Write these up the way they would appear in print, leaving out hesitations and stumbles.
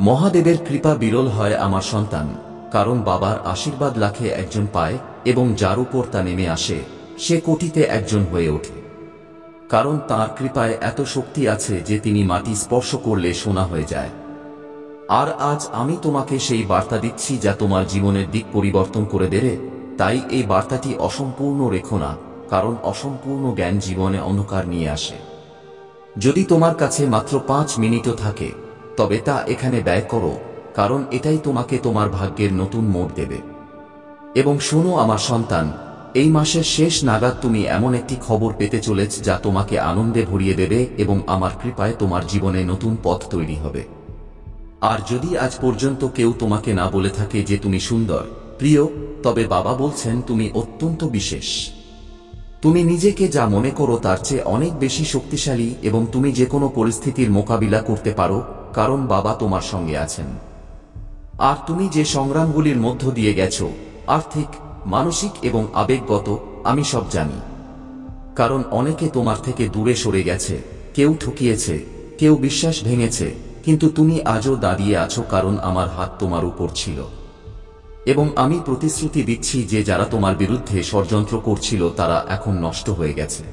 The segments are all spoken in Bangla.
মহাদেবের কৃপা বিরল হয় আমার সন্তান, কারণ বাবার আশীর্বাদ লাখে একজন পায় এবং যার উপর তা নেমে আসে সে কোটিতে একজন হয়ে ওঠে। কারণ তাঁর কৃপায় এত শক্তি আছে যে তিনি মাটি স্পর্শ করলে সোনা হয়ে যায়। আর আজ আমি তোমাকে সেই বার্তা দিচ্ছি যা তোমার জীবনের দিক পরিবর্তন করে দেবে। তাই এই বার্তাটি অসম্পূর্ণ রেখো না, কারণ অসম্পূর্ণ জ্ঞান জীবনে অন্ধকার নিয়ে আসে। যদি তোমার কাছে মাত্র 5 মিনিটও থাকে তবে তা এখানে ব্যয় করো, কারণ এটাই তোমাকে তোমার ভাগ্যের নতুন মোড় দেবে। এবং শোনো আমার সন্তান, এই মাসের শেষ নাগাদ তুমি এমন একটি খবর পেতে চলেছ যা তোমাকে আনন্দে ভরিয়ে দেবে এবং আমার কৃপায় তোমার জীবনে নতুন পথ তৈরি হবে। আর যদি আজ পর্যন্ত কেউ তোমাকে না বলে থাকে যে তুমি সুন্দর, প্রিয়, তবে বাবা বলছেন তুমি অত্যন্ত বিশেষ। তুমি নিজেকে যা মনে করো তার চেয়ে অনেক বেশি শক্তিশালী এবং তুমি যে কোনো পরিস্থিতির মোকাবিলা করতে পারো, কারণ বাবা তোমার সঙ্গে আছেন। আর তুমি যে সংগ্রামগুলির মধ্য দিয়ে গেছো, আর্থিক, মানসিক এবং আবেগগত, আমি সব জানি। কারণ অনেকে তোমার থেকে দূরে সরে গেছে, কেউ ঠকিয়েছে, কেউ বিশ্বাস ভেঙেছে, কিন্তু তুমি আজও দাঁড়িয়ে আছো কারণ আমার হাত তোমার উপর ছিল। এবং আমি প্রতিশ্রুতি দিচ্ছি যে যারা তোমার বিরুদ্ধে ষড়যন্ত্র করছিল তারা এখন নষ্ট হয়ে গেছে।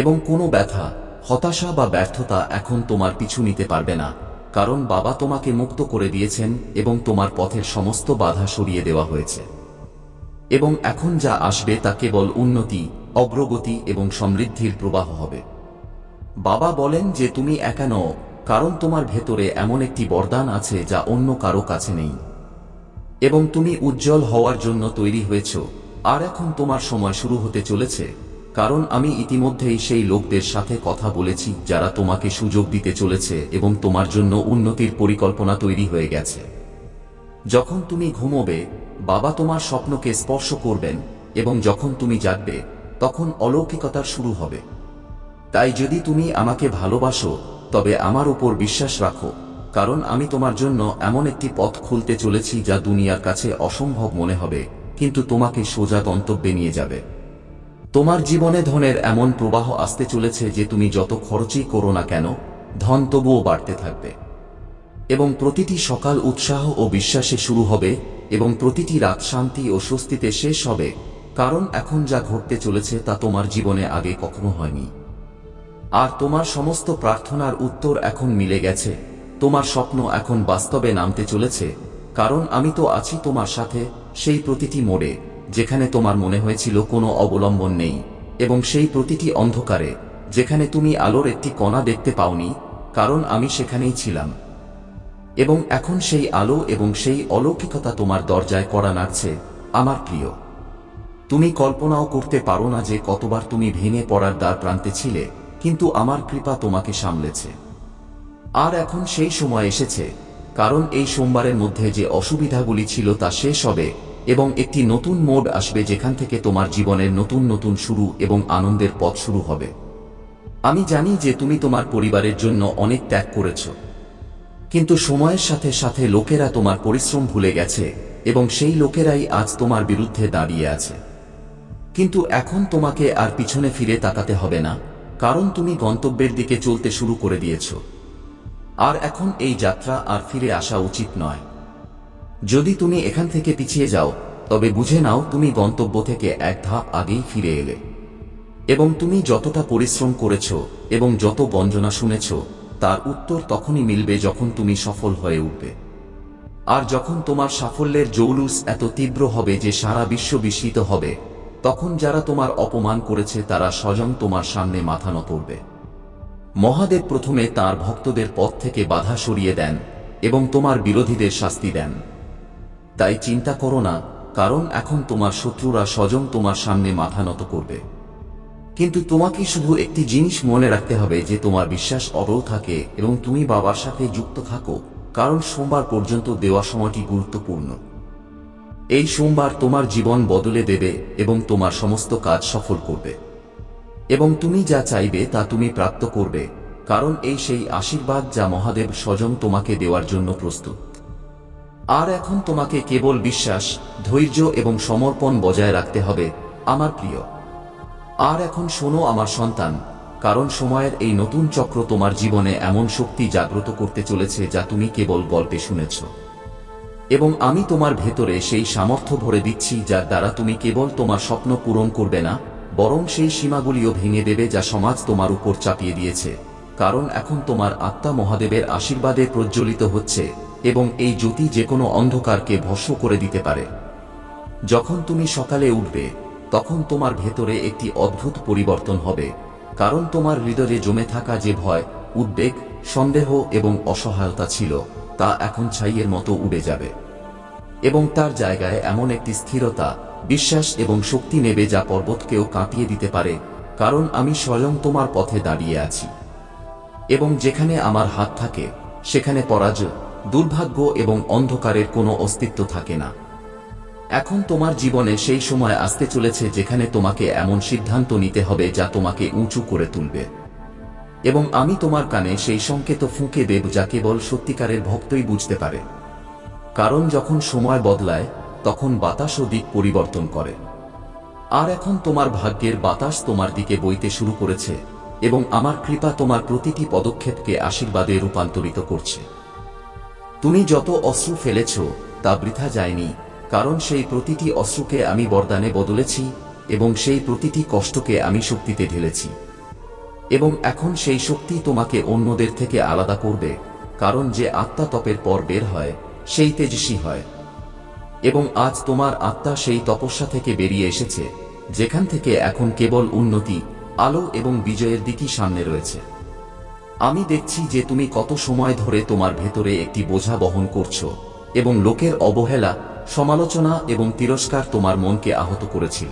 এবং কোনো ব্যথা, হতাশা বা ব্যর্থতা এখন তোমার পিছু নিতে পারবে না, কারণ বাবা তোমাকে মুক্ত করে দিয়েছেন এবং তোমার পথের সমস্ত বাধা সরিয়ে দেওয়া হয়েছে। এবং এখন যা আসবে তা কেবল উন্নতি, অগ্রগতি এবং সমৃদ্ধির প্রবাহ হবে। বাবা বলেন যে তুমি একা নও, কারণ তোমার ভেতরে এমন একটি বরদান আছে যা অন্য কারো কাছে নেই। এবং তুমি উজ্জ্বল হওয়ার জন্য তৈরি হয়েছ। আর এখন তোমার সময় শুরু হতে চলেছে, কারণ আমি ইতিমধ্যেই সেই লোকদের সাথে কথা বলেছি যারা তোমাকে সুযোগ দিতে চলেছে এবং তোমার জন্য উন্নতির পরিকল্পনা তৈরি হয়ে গেছে। যখন তুমি ঘুমোবে, বাবা তোমার স্বপ্নকে স্পর্শ করবেন এবং যখন তুমি জাগবে তখন অলৌকিকতার শুরু হবে। তাই যদি তুমি আমাকে ভালোবাসো তবে আমার উপর বিশ্বাস রাখো, কারণ আমি তোমার জন্য এমন একটি পথ খুলতে চলেছি যা দুনিয়ার কাছে অসম্ভব মনে হবে, কিন্তু তোমাকে সোজা গন্তব্যে নিয়ে যাবে। তোমার জীবনে ধনের এমন প্রবাহ আসতে চলেছে যে তুমি যত খরচই করো না কেন, ধন তবুও বাড়তে থাকবে। এবং প্রতিটি সকাল উৎসাহ ও বিশ্বাসে শুরু হবে এবং প্রতিটি রাত শান্তি ও স্বস্তিতে শেষ হবে, কারণ এখন যা ঘটতে চলেছে তা তোমার জীবনে আগে কখনো হয়নি। আর তোমার সমস্ত প্রার্থনার উত্তর এখন মিলে গেছে। তোমার স্বপ্ন এখন বাস্তবে নামতে চলেছে, কারণ আমি তো আছি তোমার সাথে সেই প্রতিটি মোড়ে যেখানে তোমার মনে হয়েছিল কোনো অবলম্বন নেই, এবং সেই প্রতিটি অন্ধকারে যেখানে তুমি আলোর একটি কণা দেখতে পাওনি, কারণ আমি সেখানেই ছিলাম। এবং এখন সেই আলো এবং সেই অলৌকিকতা তোমার দরজায় কড়া নাড়ছে। আমার প্রিয়, তুমি কল্পনাও করতে পারো না যে কতবার তুমি ভেঙে পড়ার দ্বার প্রান্তে ছিলে, কিন্তু আমার কৃপা তোমাকে সামলেছে। আর এখন সেই সময় এসেছে, কারণ এই সোমবারের মধ্যে যে অসুবিধাগুলি ছিল তা শেষ হবে এবং একটি নতুন মোড আসবে যেখান থেকে তোমার জীবনের নতুন নতুন শুরু এবং আনন্দের পথ শুরু হবে। আমি জানি যে তুমি তোমার পরিবারের জন্য অনেক ত্যাগ করেছ, কিন্তু সময়ের সাথে সাথে লোকেরা তোমার পরিশ্রম ভুলে গেছে এবং সেই লোকেরাই আজ তোমার বিরুদ্ধে দাঁড়িয়ে আছে। কিন্তু এখন তোমাকে আর পিছনে ফিরে তাকাতে হবে না, কারণ তুমি গন্তব্যের দিকে চলতে শুরু করে দিয়েছ। আর এখন এই যাত্রা আর ফিরে আসা উচিত নয়। যদি তুমি এখান থেকে পিছিয়ে যাও তবে বুঝে নাও তুমি গন্তব্য থেকে এক ধাপ আগেই ফিরে এলে। এবং তুমি যতটা পরিশ্রম করেছ এবং যত বঞ্চনা শুনেছ তার উত্তর তখনই মিলবে যখন তুমি সফল হয়ে উঠবে। আর যখন তোমার সাফল্যের জৌলুস এত তীব্র হবে যে সারা বিশ্ব বিস্মিত হবে, তখন যারা তোমার অপমান করেছে তারা স্বয়ং তোমার সামনে মাথা নত করবে। মহাদেব প্রথমে তাঁর ভক্তদের পথ থেকে বাধা সরিয়ে দেন এবং তোমার বিরোধীদের শাস্তি দেন। তাই চিন্তা করো না, কারণ এখন তোমার শত্রুরা স্বয়ং তোমার সামনে মাথা নত করবে। কিন্তু তোমাকে শুধু একটি জিনিস মনে রাখতে হবে যে তোমার বিশ্বাস অটল থাকে এবং তুমি বাবার সাথে যুক্ত থাকো, কারণ সোমবার পর্যন্ত দেওয়া সময়টি গুরুত্বপূর্ণ। এই সোমবার তোমার জীবন বদলে দেবে এবং তোমার সমস্ত কাজ সফল করবে। এবং তুমি যা চাইবে তা তুমি প্রাপ্ত করবে, কারণ এই সেই আশীর্বাদ যা মহাদেব স্বয়ং তোমাকে দেওয়ার জন্য প্রস্তুত। আর এখন তোমাকে কেবল বিশ্বাস, ধৈর্য এবং সমর্পণ বজায় রাখতে হবে, আমার প্রিয়। আর এখন শোনো আমার সন্তান, কারণ সময়ের এই নতুন চক্র তোমার জীবনে এমন শক্তি জাগ্রত করতে চলেছে যা তুমি কেবল গল্পে শুনেছ। এবং আমি তোমার ভেতরে সেই সামর্থ্য ভরে দিচ্ছি যার দ্বারা তুমি কেবল তোমার স্বপ্ন পূরণ করবে না, বরং সেই সীমাগুলিও ভেঙে দেবে যা সমাজ তোমার উপর চাপিয়ে দিয়েছে। কারণ এখন তোমার আত্মা মহাদেবের আশীর্বাদে প্রজ্বলিত হচ্ছে এবং এই জ্যোতি যে কোনো অন্ধকারকে ভস্ম করে দিতে পারে। যখন তুমি সকালে উঠবে তখন তোমার ভেতরে একটি অদ্ভুত পরিবর্তন হবে, কারণ তোমার হৃদয়ে জমে থাকা যে ভয়, উদ্বেগ, সন্দেহ এবং অসহায়তা ছিল তা এখন ছাইয়ের মতো উড়ে যাবে এবং তার জায়গায় এমন একটি স্থিরতা, বিশ্বাস এবং শক্তি নেবে যা পর্বতকেও কাঁপিয়ে দিতে পারে। কারণ আমি স্বয়ং তোমার পথে দাঁড়িয়ে আছি এবং যেখানে আমার হাত থাকে সেখানে পরাজয়, দুর্ভাগ্য এবং অন্ধকারের কোনো অস্তিত্ব থাকে না। এখন তোমার জীবনে সেই সময় আসতে চলেছে যেখানে তোমাকে এমন সিদ্ধান্ত নিতে হবে যা তোমাকে উঁচু করে তুলবে এবং আমি তোমার কানে সেই সংকেত ফুঁকে দেব যা কেবল সত্যিকারের ভক্তই বুঝতে পারে। কারণ যখন সময় বদলায় তখন বাতাসও দিক পরিবর্তন করে। আর এখন তোমার ভাগ্যের বাতাস তোমার দিকে বইতে শুরু করেছে এবং আমার কৃপা তোমার প্রতিটি পদক্ষেপকে আশীর্বাদে রূপান্তরিত করছে। তুমি যত অশ্রু ফেলেছ তা বৃথা যায়নি, কারণ সেই প্রতিটি অশ্রুকে আমি বরদানে বদলেছি এবং সেই প্রতিটি কষ্টকে আমি শক্তিতে ঢেলেছি। এবং এখন সেই শক্তি তোমাকে অন্যদের থেকে আলাদা করবে, কারণ যে আত্মা তপের পর বের হয় সেই তেজস্বী হয়। এবং আজ তোমার আত্মা সেই তপস্যা থেকে বেরিয়ে এসেছে, যেখান থেকে এখন কেবল উন্নতি, আলো এবং বিজয়ের দিকই সামনে রয়েছে। আমি দেখছি যে তুমি কত সময় ধরে তোমার ভেতরে একটি বোঝা বহন করছো এবং লোকের অবহেলা, সমালোচনা এবং তিরস্কার তোমার মনকে আহত করেছিল।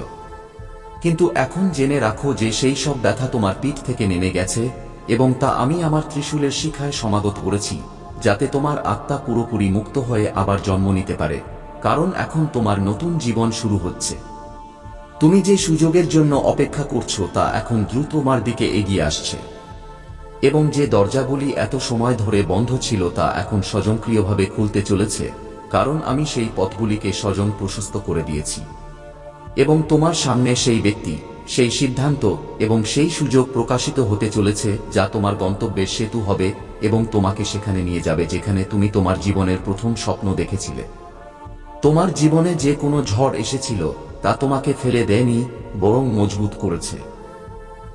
কিন্তু এখন জেনে রাখো যে সেই সব ব্যথা তোমার পিঠ থেকে নেমে গেছে এবং তা আমি আমার ত্রিশূলের শিখায় সমাগত করেছি, যাতে তোমার আত্মা পুরোপুরি মুক্ত হয়ে আবার জন্ম নিতে পারে। কারণ এখন তোমার নতুন জীবন শুরু হচ্ছে। তুমি যে সুযোগের জন্য অপেক্ষা করছো তা এখন দ্রুত তোমার দিকে এগিয়ে আসছে এবং যে দরজাগুলি এত সময় ধরে বন্ধ ছিল তা এখন স্বয়ংক্রিয়ভাবে খুলতে চলেছে, কারণ আমি সেই পথগুলিকে স্বয়ং প্রশস্ত করে দিয়েছি। এবং তোমার সামনে সেই ব্যক্তি, সেই সিদ্ধান্ত এবং সেই সুযোগ প্রকাশিত হতে চলেছে যা তোমার গন্তব্যের সেতু হবে এবং তোমাকে সেখানে নিয়ে যাবে যেখানে তুমি তোমার জীবনের প্রথম স্বপ্ন দেখেছিলে। তোমার জীবনে যে কোনো ঝড় এসেছিল তা তোমাকে ফেলে দেয়নি, বরং মজবুত করেছে।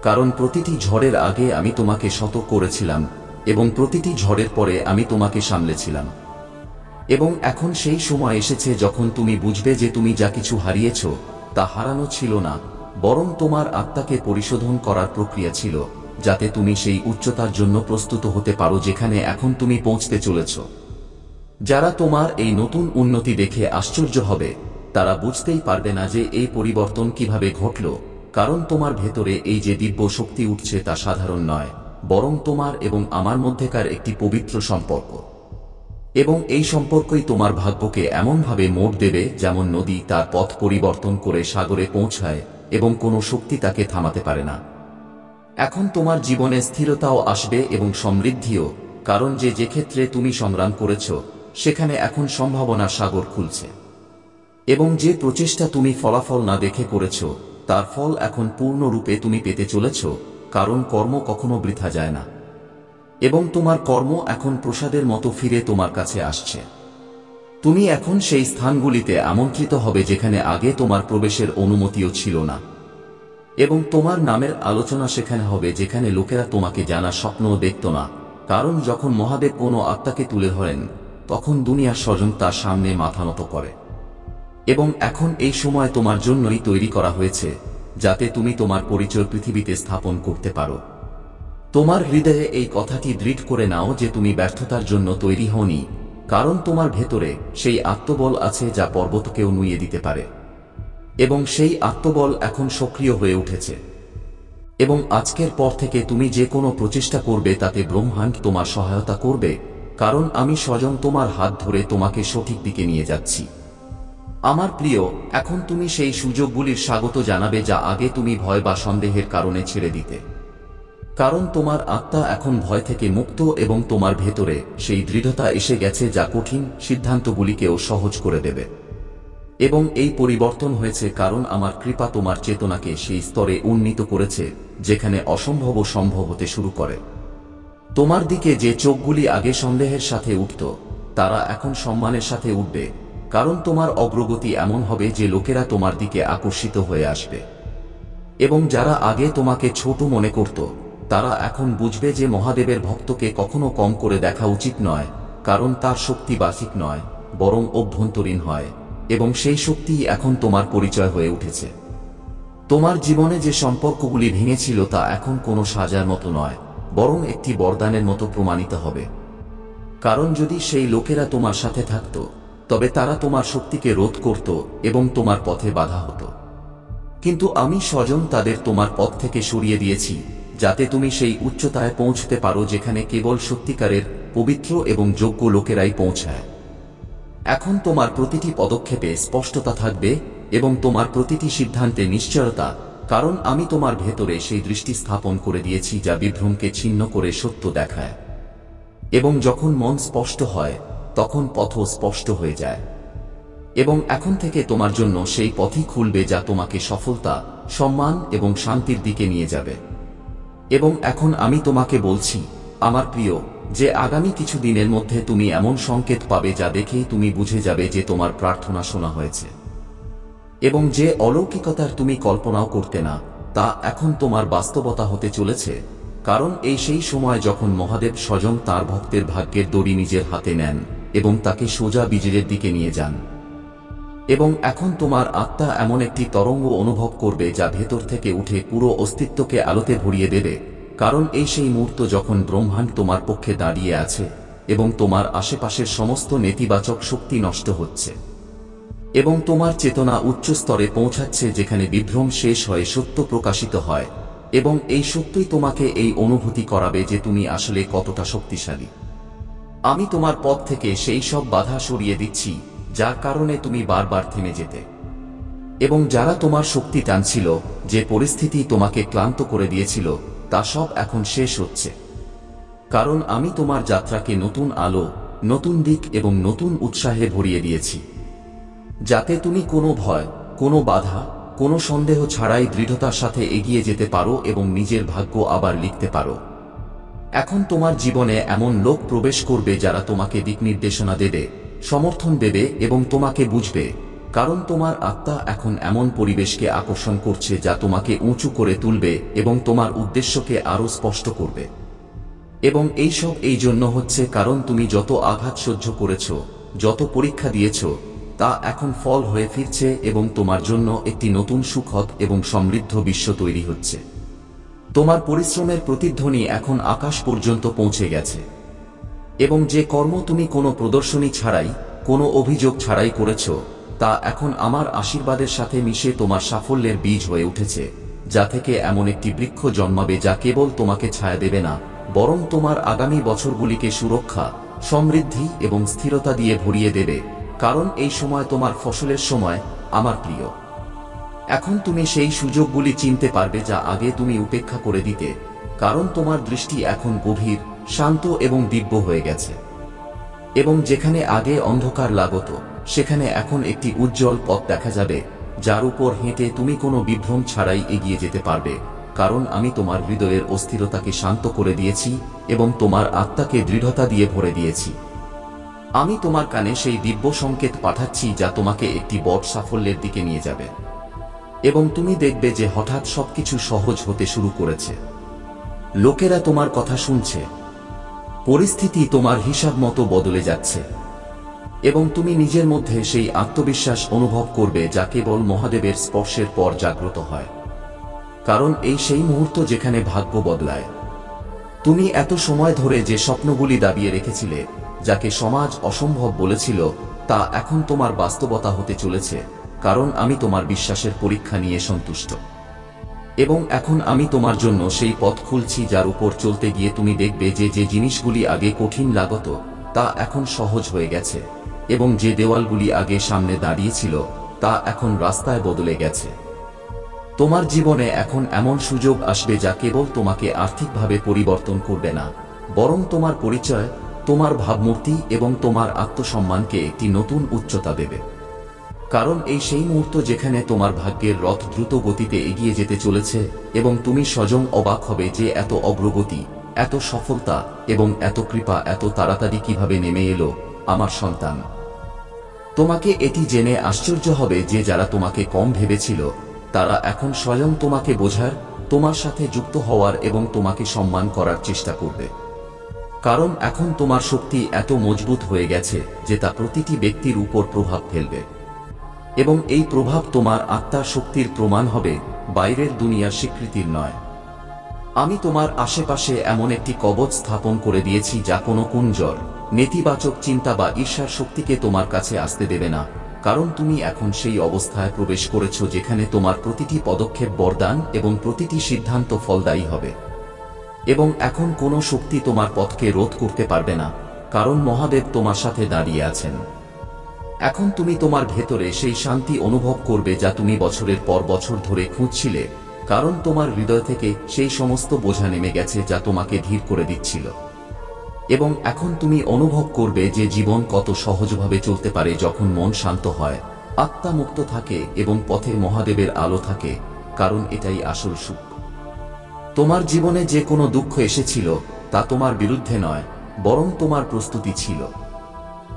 কারণ প্রতিটি ঝড়ের আগে আমি তোমাকে সতর্ক করেছিলাম এবং প্রতিটি ঝড়ের পরে আমি তোমাকে সামলেছিলাম। এবং এখন সেই সময় এসেছে যখন তুমি বুঝবে যে তুমি যা কিছু হারিয়েছ তা হারানো ছিল না, বরং তোমার আত্মাকে পরিশোধন করার প্রক্রিয়া ছিল, যাতে তুমি সেই উচ্চতার জন্য প্রস্তুত হতে পারো যেখানে এখন তুমি পৌঁছতে চলেছ। যারা তোমার এই নতুন উন্নতি দেখে আশ্চর্য হবে তারা বুঝতেই পারবে না যে এই পরিবর্তন কিভাবে ঘটল, কারণ তোমার ভেতরে এই যে দিব্য শক্তি উঠছে তা সাধারণ নয়, বরং তোমার এবং আমার মধ্যেকার একটি পবিত্র সম্পর্ক। এবং এই সম্পর্কই তোমার ভাগ্যকে এমনভাবে মোড় দেবে যেমন নদী তার পথ পরিবর্তন করে সাগরে পৌঁছায় এবং কোনো শক্তি তাকে থামাতে পারে না। এখন তোমার জীবনে স্থিরতাও আসবে এবং সমৃদ্ধিও, কারণ যে ক্ষেত্রে তুমি সংগ্রাম করেছ সেখানে এখন সম্ভাবনার সাগর খুলছে। এবং যে প্রচেষ্টা তুমি ফলাফল না দেখে করেছ তার ফল এখন পূর্ণরূপে তুমি পেতে চলেছ, কারণ কর্ম কখনো বৃথা যায় না। এবং তোমার কর্ম এখন প্রসাদের মতো ফিরে তোমার কাছে আসছে। তুমি এখন সেই স্থানগুলিতে আমন্ত্রিত হবে যেখানে আগে তোমার প্রবেশের অনুমতিও ছিল না। এবং তোমার নামের আলোচনা সেখানে হবে যেখানে লোকেরা তোমাকে জানা স্বপ্নও দেখত না, কারণ যখন মহাদেব কোনো আত্মাকে তুলে ধরেন তখন দুনিয়ার স্বজন তার সামনে মাথা নত করে। এবং এখন এই সময় তোমার জন্যই তৈরি করা হয়েছে, যাতে তুমি তোমার পরিচয় পৃথিবীতে স্থাপন করতে পারো। তোমার হৃদয়ে এই কথাটি দৃঢ় করে নাও যে তুমি ব্যর্থতার জন্য তৈরি হওনি, কারণ তোমার ভেতরে সেই আত্মবল আছে যা পর্বতকেও নুইয়ে দিতে পারে। এবং সেই আত্মবল এখন সক্রিয় হয়ে উঠেছে। এবং আজকের পর থেকে তুমি যে কোনো প্রচেষ্টা করবে তাতে ব্রহ্মাণ্ড তোমার সহায়তা করবে, কারণ আমি স্বয়ং তোমার হাত ধরে তোমাকে সঠিক দিকে নিয়ে যাচ্ছি। আমার প্রিয়, এখন তুমি সেই সুযোগগুলির স্বাগত জানাবে যা আগে তুমি ভয় বা সন্দেহের কারণে ছেড়ে দিতে। কারণ তোমার আত্মা এখন ভয় থেকে মুক্ত এবং তোমার ভেতরে সেই দৃঢ়তা এসে গেছে যা কঠিন সিদ্ধান্তগুলিকেও সহজ করে দেবে। এবং এই পরিবর্তন হয়েছে কারণ আমার কৃপা তোমার চেতনাকে সেই স্তরে উন্নীত করেছে যেখানে অসম্ভব সম্ভব হতে শুরু করে। তোমার দিকে যে চোখগুলি আগে সন্দেহের সাথে উঠত তারা এখন সম্মানের সাথে উঠবে, কারণ তোমার অগ্রগতি এমন হবে যে লোকেরা তোমার দিকে আকর্ষিত হয়ে আসবে। এবং যারা আগে তোমাকে ছোট মনে করত তারা এখন বুঝবে যে মহাদেবের ভক্তকে কখনো কম করে দেখা উচিত নয়, কারণ তার শক্তি বাহ্যিক নয় বরং অভ্যন্তরীণ হয়, এবং সেই শক্তিই এখন তোমার পরিচয় হয়ে উঠেছে। তোমার জীবনে যে সম্পর্কগুলি ভেঙেছিল তা এখন কোনো সাজার মতো নয়, বরং একটি বরদানের মতো প্রমাণিত হবে। কারণ যদি সেই লোকেরা তোমার সাথে থাকত তবে তারা তোমার শক্তিকে রোধ করত এবং তোমার পথে বাধা হতো। কিন্তু আমি স্বয়ং তাদের তোমার পথ থেকে সরিয়ে দিয়েছি, যাতে তুমি সেই উচ্চতায় পৌঁছতে পারো যেখানে কেবল সত্যিকারের পবিত্র এবং যোগ্য লোকেরাই পৌঁছায়। এখন তোমার প্রতিটি পদক্ষেপে স্পষ্টতা থাকবে এবং তোমার প্রতিটি সিদ্ধান্তে নিশ্চয়তা, কারণ আমি তোমার ভেতরে সেই দৃষ্টি স্থাপন করে দিয়েছি যা বিভ্রমকে ছিন্ন করে সত্য দেখায়। এবং যখন মন স্পষ্ট হয় তখন পথও স্পষ্ট হয়ে যায়। এবং এখন থেকে তোমার জন্য সেই পথই খুলবে যা তোমাকে সফলতা, সম্মান এবং শান্তির দিকে নিয়ে যাবে। এবং এখন আমি তোমাকে বলছি, আমার প্রিয়, যে আগামী কিছু দিনের মধ্যে তুমি এমন সংকেত পাবে যা দেখেই তুমি বুঝে যাবে যে তোমার প্রার্থনা শোনা হয়েছে। এবং যে অলৌকিকতার তুমি কল্পনাও করতে না তা এখন তোমার বাস্তবতা হতে চলেছে, কারণ এই সেই সময় যখন মহাদেব স্বয়ং তাঁর ভক্তের ভাগ্যের দড়ি নিজের হাতে নেন এবং তাকে সোজা বিজয়ের দিকে নিয়ে যান। এবং এখন তোমার আত্মা এমন একটি তরঙ্গ অনুভব করবে যা ভেতর থেকে উঠে পুরো অস্তিত্বকে আলোতে ভরিয়ে দেবে, কারণ এই সেই মুহূর্ত যখন ব্রহ্মাণ্ড তোমার পক্ষে দাঁড়িয়ে আছে এবং তোমার আশেপাশের সমস্ত নেতিবাচক শক্তি নষ্ট হচ্ছে এবং তোমার চেতনা উচ্চ স্তরে পৌঁছাচ্ছে যেখানে বিভ্রম শেষ হয়ে সত্য প্রকাশিত হয়। এবং এই সত্যই তোমাকে এই অনুভূতি করাবে যে তুমি আসলে কতটা শক্তিশালী। আমি তোমার পথ থেকে সেই সব বাধা সরিয়ে দিচ্ছি যার কারণে তুমি বারবার থেমে যেতে, এবং যারা তোমার শক্তি টানছিল, যে পরিস্থিতি তোমাকে ক্লান্ত করে দিয়েছিল, তা সব এখন শেষ হচ্ছে। কারণ আমি তোমার যাত্রাকে নতুন আলো, নতুন দিক এবং নতুন উৎসাহে ভরিয়ে দিয়েছি, যাতে তুমি কোনো ভয়, কোনো বাধা, কোনো সন্দেহ ছাড়াই দৃঢ়তার সাথে এগিয়ে যেতে পারো এবং নিজের ভাগ্য আবার লিখতে পারো। এখন তোমার জীবনে এমন লোক প্রবেশ করবে যারা তোমাকে দিক নির্দেশনা দেবে, সমর্থন দেবে এবং তোমাকে বুঝবে, কারণ তোমার আত্মা এখন এমন পরিবেশকে আকর্ষণ করছে যা তোমাকে উঁচু করে তুলবে এবং তোমার উদ্দেশ্যকে আরও স্পষ্ট করবে। এবং এইসব এই জন্য হচ্ছে কারণ তুমি যত আঘাত সহ্য করেছ, যত পরীক্ষা দিয়েছ, তা এখন ফল হয়ে ফিরছে এবং তোমার জন্য একটি নতুন সুখদ এবং সমৃদ্ধ বিশ্ব তৈরি হচ্ছে। তোমার পরিশ্রমের প্রতিধ্বনি এখন আকাশ পর্যন্ত পৌঁছে গেছে, এবং যে কর্ম তুমি কোনো প্রদর্শনী ছাড়াই, কোনো অভিযোগ ছাড়াই করেছ, তা এখন আমার আশীর্বাদের সাথে মিশে তোমার সাফল্যের বীজ হয়ে উঠেছে, যা থেকে এমন একটি বৃক্ষ জন্মাবে যা কেবল তোমাকে ছায়া দেবে না, বরং তোমার আগামী বছরগুলিকে সুরক্ষা, সমৃদ্ধি এবং স্থিরতা দিয়ে ভরিয়ে দেবে। কারণ এই সময় তোমার ফসলের সময়, আমার প্রিয়। এখন তুমি সেই সুযোগগুলি চিনতে পারবে যা আগে তুমি উপেক্ষা করে দিতে, কারণ তোমার দৃষ্টি এখন গভীর, শান্ত এবং দিব্য হয়ে গেছে। এবং যেখানে আগে অন্ধকার লাগত, সেখানে এখন একটি উজ্জ্বল পথ দেখা যাবে, যার উপর হেঁটে তুমি কোনো বিভ্রম ছাড়াই এগিয়ে যেতে পারবে, কারণ আমি তোমার হৃদয়ের অস্থিরতাকে শান্ত করে দিয়েছি এবং তোমার আত্মাকে দৃঢ়তা দিয়ে ভরে দিয়েছি। আমি তোমার কানে সেই দিব্য সংকেত পাঠাচ্ছি যা তোমাকে একটি বড় সাফল্যের দিকে নিয়ে যাবে, এবং তুমি দেখবে যে হঠাৎ সবকিছু সহজ হতে শুরু করেছে। লোকেরা তোমার কথা শুনছে, পরিস্থিতি তোমার হিসাব মতো বদলে যাচ্ছে, এবং তুমি নিজের মধ্যে সেই আত্মবিশ্বাস অনুভব করবে যা কেবল মহাদেবের স্পর্শের পর জাগ্রত হয়। কারণ এই সেই মুহূর্ত যেখানে ভাগ্য বদলায়। তুমি এত সময় ধরে যে স্বপ্নগুলি দাবিয়ে রেখেছিলে, যাকে সমাজ অসম্ভব বলেছিল, তা এখন তোমার বাস্তবতা হতে চলেছে, কারণ আমি তোমার বিশ্বাসের পরীক্ষা নিয়ে সন্তুষ্ট। এবং এখন আমি তোমার জন্য সেই পথ খুলছি যার উপর চলতে গিয়ে তুমি দেখবে যে যে জিনিসগুলি আগে কঠিন লাগত তা এখন সহজ হয়ে গেছে, এবং যে দেওয়ালগুলি আগে সামনে দাঁড়িয়েছিল তা এখন রাস্তায় বদলে গেছে। তোমার জীবনে এখন এমন সুযোগ আসবে যা কেবল তোমাকে আর্থিকভাবে পরিবর্তন করবে না, বরং তোমার পরিচয়, তোমার ভাবমূর্তি এবং তোমার আত্মসম্মানকে একটি নতুন উচ্চতা দেবে। কারণ এই সেই মুহূর্ত যেখানে তোমার ভাগ্যের রথ দ্রুত গতিতে এগিয়ে যেতে চলেছে এবং তুমি স্বয়ং অবাক হবে যে এত অগ্রগতি, এত সফলতা এবং এত কৃপা এত তাড়াতাড়ি কিভাবে নেমে এলো আমার সন্তান। তোমাকে এটি জেনে আশ্চর্য হবে যে যারা তোমাকে কম ভেবেছিল তারা এখন স্বয়ং তোমাকে বোঝার, তোমার সাথে যুক্ত হওয়ার এবং তোমাকে সম্মান করার চেষ্টা করবে। কারণ এখন তোমার শক্তি এত মজবুত হয়ে গেছে যে তা প্রতিটি ব্যক্তির উপর প্রভাব ফেলবে এবং এই প্রভাব তোমার আত্মার শক্তির প্রমাণ হবে, বাইরের দুনিয়ার স্বীকৃতির নয়। আমি তোমার আশেপাশে এমন একটি কবচ স্থাপন করে দিয়েছি যা কোনো কুঞ্জর, নেতিবাচক চিন্তা বা ঈর্ষার শক্তিকে তোমার কাছে আসতে দেবে না, কারণ তুমি এখন সেই অবস্থায় প্রবেশ করেছো যেখানে তোমার প্রতিটি পদক্ষেপ বরদান এবং প্রতিটি সিদ্ধান্ত ফলদায়ী হবে। এবং এখন কোনো শক্তি তোমার পথকে রোধ করতে পারবে না, কারণ মহাদেব তোমার সাথে দাঁড়িয়ে আছেন। এখন তুমি তোমার ভেতরে সেই শান্তি অনুভব করবে যা তুমি বছরের পর বছর ধরে খুঁজছিলে, কারণ তোমার হৃদয় থেকে সেই সমস্ত বোঝা নেমে গেছে যা তোমাকে ধীর করে দিচ্ছিল। এবং এখন তুমি অনুভব করবে যে জীবন কত সহজভাবে চলতে পারে যখন মন শান্ত হয়, আত্মা মুক্ত থাকে এবং পথে মহাদেবের আলো থাকে, কারণ এটাই আসল সুখ। তোমার জীবনে যে কোনো দুঃখ এসেছিল তা তোমার বিরুদ্ধে নয়, বরং তোমার প্রস্তুতি ছিল।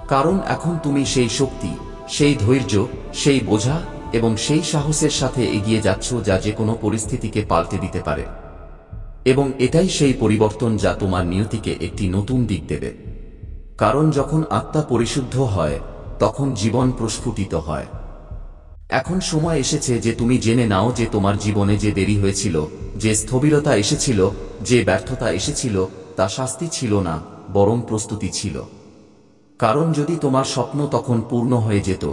কারণ এখন তুমি সেই শক্তি, সেই ধৈর্য, সেই বোঝা এবং সেই সাহসের সাথে এগিয়ে যাচ্ছ যা যে কোনো পরিস্থিতিকে পাল্টে দিতে পারে। এবং এটাই সেই পরিবর্তন যা তোমার নিয়তিকে একটি নতুন দিক দেবে। কারণ যখন আত্মা পরিশুদ্ধ হয় তখন জীবন প্রস্ফুটিত হয়। এখন সময় এসেছে যে তুমি জেনে নাও যে তোমার জীবনে যে দেরি হয়েছিল, যে স্থবিরতা এসেছিল, যে ব্যর্থতা এসেছিল তা শাস্তি ছিল না, বরং প্রস্তুতি ছিল। কারণ যদি তোমার স্বপ্ন তখন পূর্ণ হয়ে যেত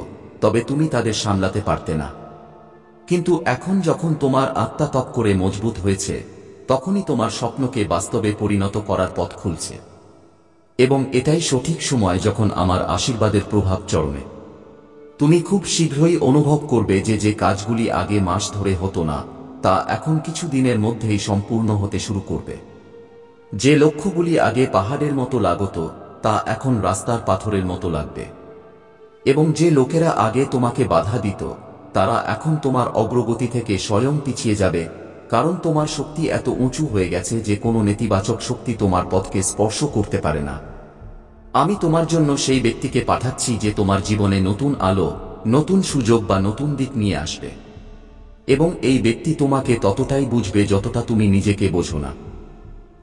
তবে তুমি তাদের সামলাতে পারতে না। কিন্তু এখন যখন তোমার আত্মা ত্বক করে মজবুত হয়েছে তখনই তোমার স্বপ্নকে বাস্তবে পরিণত করার পথ খুলছে। এবং এটাই সঠিক সময় যখন আমার আশীর্বাদের প্রভাব চরমে। তুমি খুব শীঘ্রই অনুভব করবে যে যে কাজগুলি আগে মাস ধরে হতো না তা এখন কিছু দিনের মধ্যেই সম্পূর্ণ হতে শুরু করবে। যে লক্ষ্যগুলি আগে পাহাড়ের মতো লাগত তা এখন রাস্তার পাথরের মতো লাগবে। এবং যে লোকেরা আগে তোমাকে বাধা দিত তারা এখন তোমার অগ্রগতি থেকে স্বয়ং পিছিয়ে যাবে, কারণ তোমার শক্তি এত উঁচু হয়ে গেছে যে কোনো নেতিবাচক শক্তি তোমার পথকে স্পর্শ করতে পারে না। আমি তোমার জন্য সেই ব্যক্তিকে পাঠাচ্ছি যে তোমার জীবনে নতুন আলো, নতুন সুযোগ বা নতুন দিক নিয়ে আসবে। এবং এই ব্যক্তি তোমাকে ততটাই বুঝবে যতটা তুমি নিজেকে বোঝো না।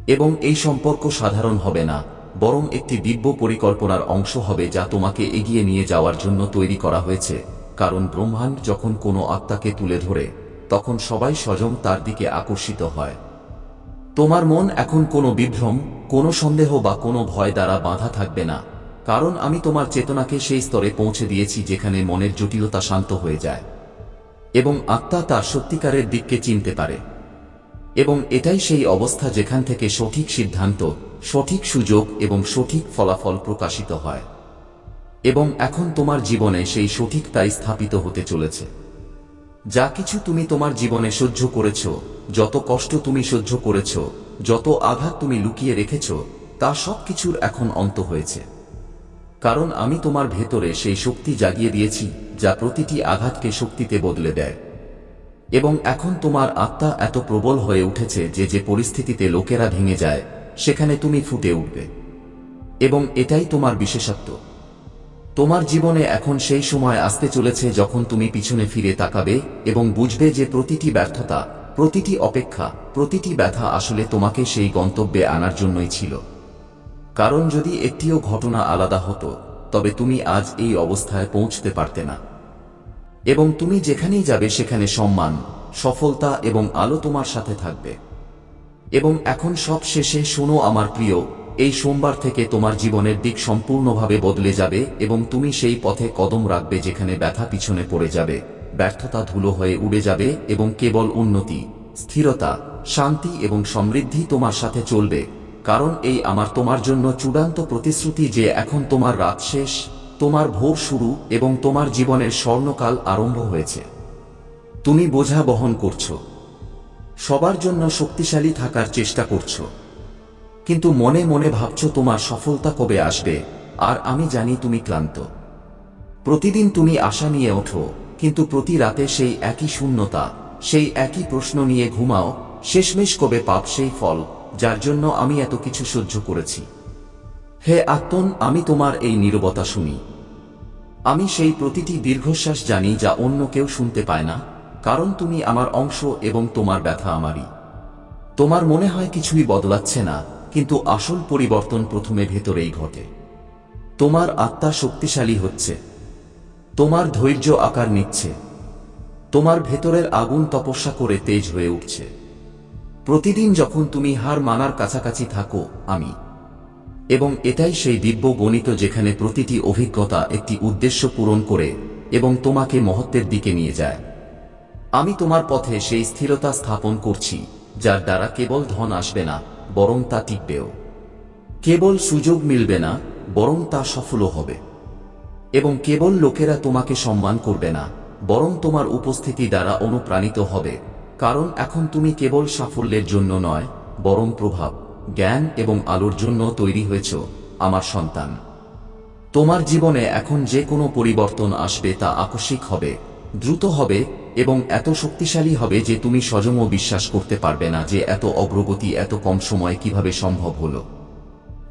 এবং এই সম্পর্ক সাধারণ হবে না, বরং একটি দিব্য পরিকল্পনার অংশ হবে যা তোমাকে এগিয়ে নিয়ে যাওয়ার জন্য তৈরি করা হয়েছে। কারণ ব্রহ্মাণ্ড যখন কোনো আত্মাকে তুলে ধরে তখন সবাই স্বয়ং তার দিকে আকর্ষিত হয়। তোমার মন এখন কোনো বিভ্রম, কোনো সন্দেহ বা কোনো ভয় দ্বারা বাঁধা থাকবে না, কারণ আমি তোমার চেতনাকে সেই স্তরে পৌঁছে দিয়েছি যেখানে মনের জটিলতা শান্ত হয়ে যায় এবং আত্মা তার সত্যিকারের দিককে চিনতে পারে। এবং এটাই সেই অবস্থা যেখান থেকে সঠিক সিদ্ধান্ত, সঠিক সুযোগ এবং সঠিক ফলাফল প্রকাশিত হয়। এবং এখন তোমার জীবনে সেই সঠিকতাই স্থাপিত হতে চলেছে। যা কিছু তুমি তোমার জীবনে সহ্য করেছ, যত কষ্ট তুমি সহ্য করেছ, যত আঘাত তুমি লুকিয়ে রেখেছ, তা সব কিছুর এখন অন্ত হয়েছে। কারণ আমি তোমার ভেতরে সেই শক্তি জাগিয়ে দিয়েছি যা প্রতিটি আঘাতকে শক্তিতে বদলে দেয়। এবং এখন তোমার আত্মা এত প্রবল হয়ে উঠেছে যে যে পরিস্থিতিতে লোকেরা ভেঙে যায় সেখানে তুমি ফুটে উঠবে। এবং এটাই তোমার বিশেষত্ব। তোমার জীবনে এখন সেই সময় আসতে চলেছে যখন তুমি পিছনে ফিরে তাকাবে এবং বুঝবে যে প্রতিটি ব্যর্থতা, প্রতিটি অপেক্ষা, প্রতিটি ব্যথা আসলে তোমাকে সেই গন্তব্যে আনার জন্যই ছিল। কারণ যদি একটিও ঘটনা আলাদা হতো তবে তুমি আজ এই অবস্থায় পৌঁছতে পারতে না। এবং তুমি যেখানেই যাবে সেখানে সম্মান, সফলতা এবং আলো তোমার সাথে থাকবে। এবং এখন সব শেষে শোনো আমার প্রিয়, এই সোমবার থেকে তোমার জীবনের দিক সম্পূর্ণভাবে বদলে যাবে এবং তুমি সেই পথে কদম রাখবে যেখানে ব্যথা পিছনে পড়ে যাবে, ব্যর্থতা ধুলো হয়ে উড়ে যাবে এবং কেবল উন্নতি, স্থিরতা, শান্তি এবং সমৃদ্ধি তোমার সাথে চলবে। কারণ এই আমার তোমার জন্য চূড়ান্ত প্রতিশ্রুতি যে এখন তোমার রাত শেষ, তোমার ভোর শুরু এবং তোমার জীবনের স্বর্ণকাল আরম্ভ হয়েছে। তুমি বোঝা বহন করছো, সবার জন্য শক্তিশালী থাকার চেষ্টা করছো, কিন্তু মনে মনে ভাবছো তোমার সফলতা কবে আসবে, আর আমি জানি তুমি ক্লান্ত। প্রতিদিন তুমি আশা নিয়ে ওঠো, কিন্তু প্রতি রাতে সেই একই শূন্যতা, সেই একই প্রশ্ন নিয়ে ঘুমাও, শেষমেশ কবে পাপ সেই ফল যার জন্য আমি এত কিছু সহ্য করেছি। হে আত্মন, আমি তোমার এই নীরবতা শুনি। আমি সেই প্রতিটি দীর্ঘশ্বাস জানি যা অন্য কেউ শুনতে পায় না, কারণ তুমি আমার অংশ এবং তোমার ব্যথা আমারই। তোমার মনে হয় কিছুই বদলাচ্ছে না, কিন্তু আসল পরিবর্তন প্রথমে ভেতরেই ঘটে। তোমার আত্মা শক্তিশালী হচ্ছে, তোমার ধৈর্য আকার নিচ্ছে, তোমার ভেতরের আগুন তপস্যা করে তেজ হয়ে উঠছে। প্রতিদিন যখন তুমি হার মানার কাছাকাছি থাকো, আমি এবং এটাই সেই দিব্য গণিত যেখানে প্রতিটি অভিজ্ঞতা একটি উদ্দেশ্য পূরণ করে এবং তোমাকে মহত্বের দিকে নিয়ে যায়। আমি তোমার পথে সেই স্থিরতা স্থাপন করছি যার দ্বারা কেবল ধন আসবে না, বরং তা টিকবেও। কেবল সুযোগ মিলবে না, বরং তা সফলও হবে। এবং কেবল লোকেরা তোমাকে সম্মান করবে না, বরং তোমার উপস্থিতি দ্বারা অনুপ্রাণিত হবে। কারণ এখন তুমি কেবল সাফল্যের জন্য নয়, বরং প্রভাব, জ্ঞান এবং আলোর জন্য তৈরি হয়েছ, আমার সন্তান। তোমার জীবনে এখন যে কোনো পরিবর্তন আসবে তা আকস্মিক হবে, দ্রুত হবে এবং এত শক্তিশালী হবে যে তুমি স্বয়ংও বিশ্বাস করতে পারবে না যে এত অগ্রগতি এত কম সময়ে কিভাবে সম্ভব হলো।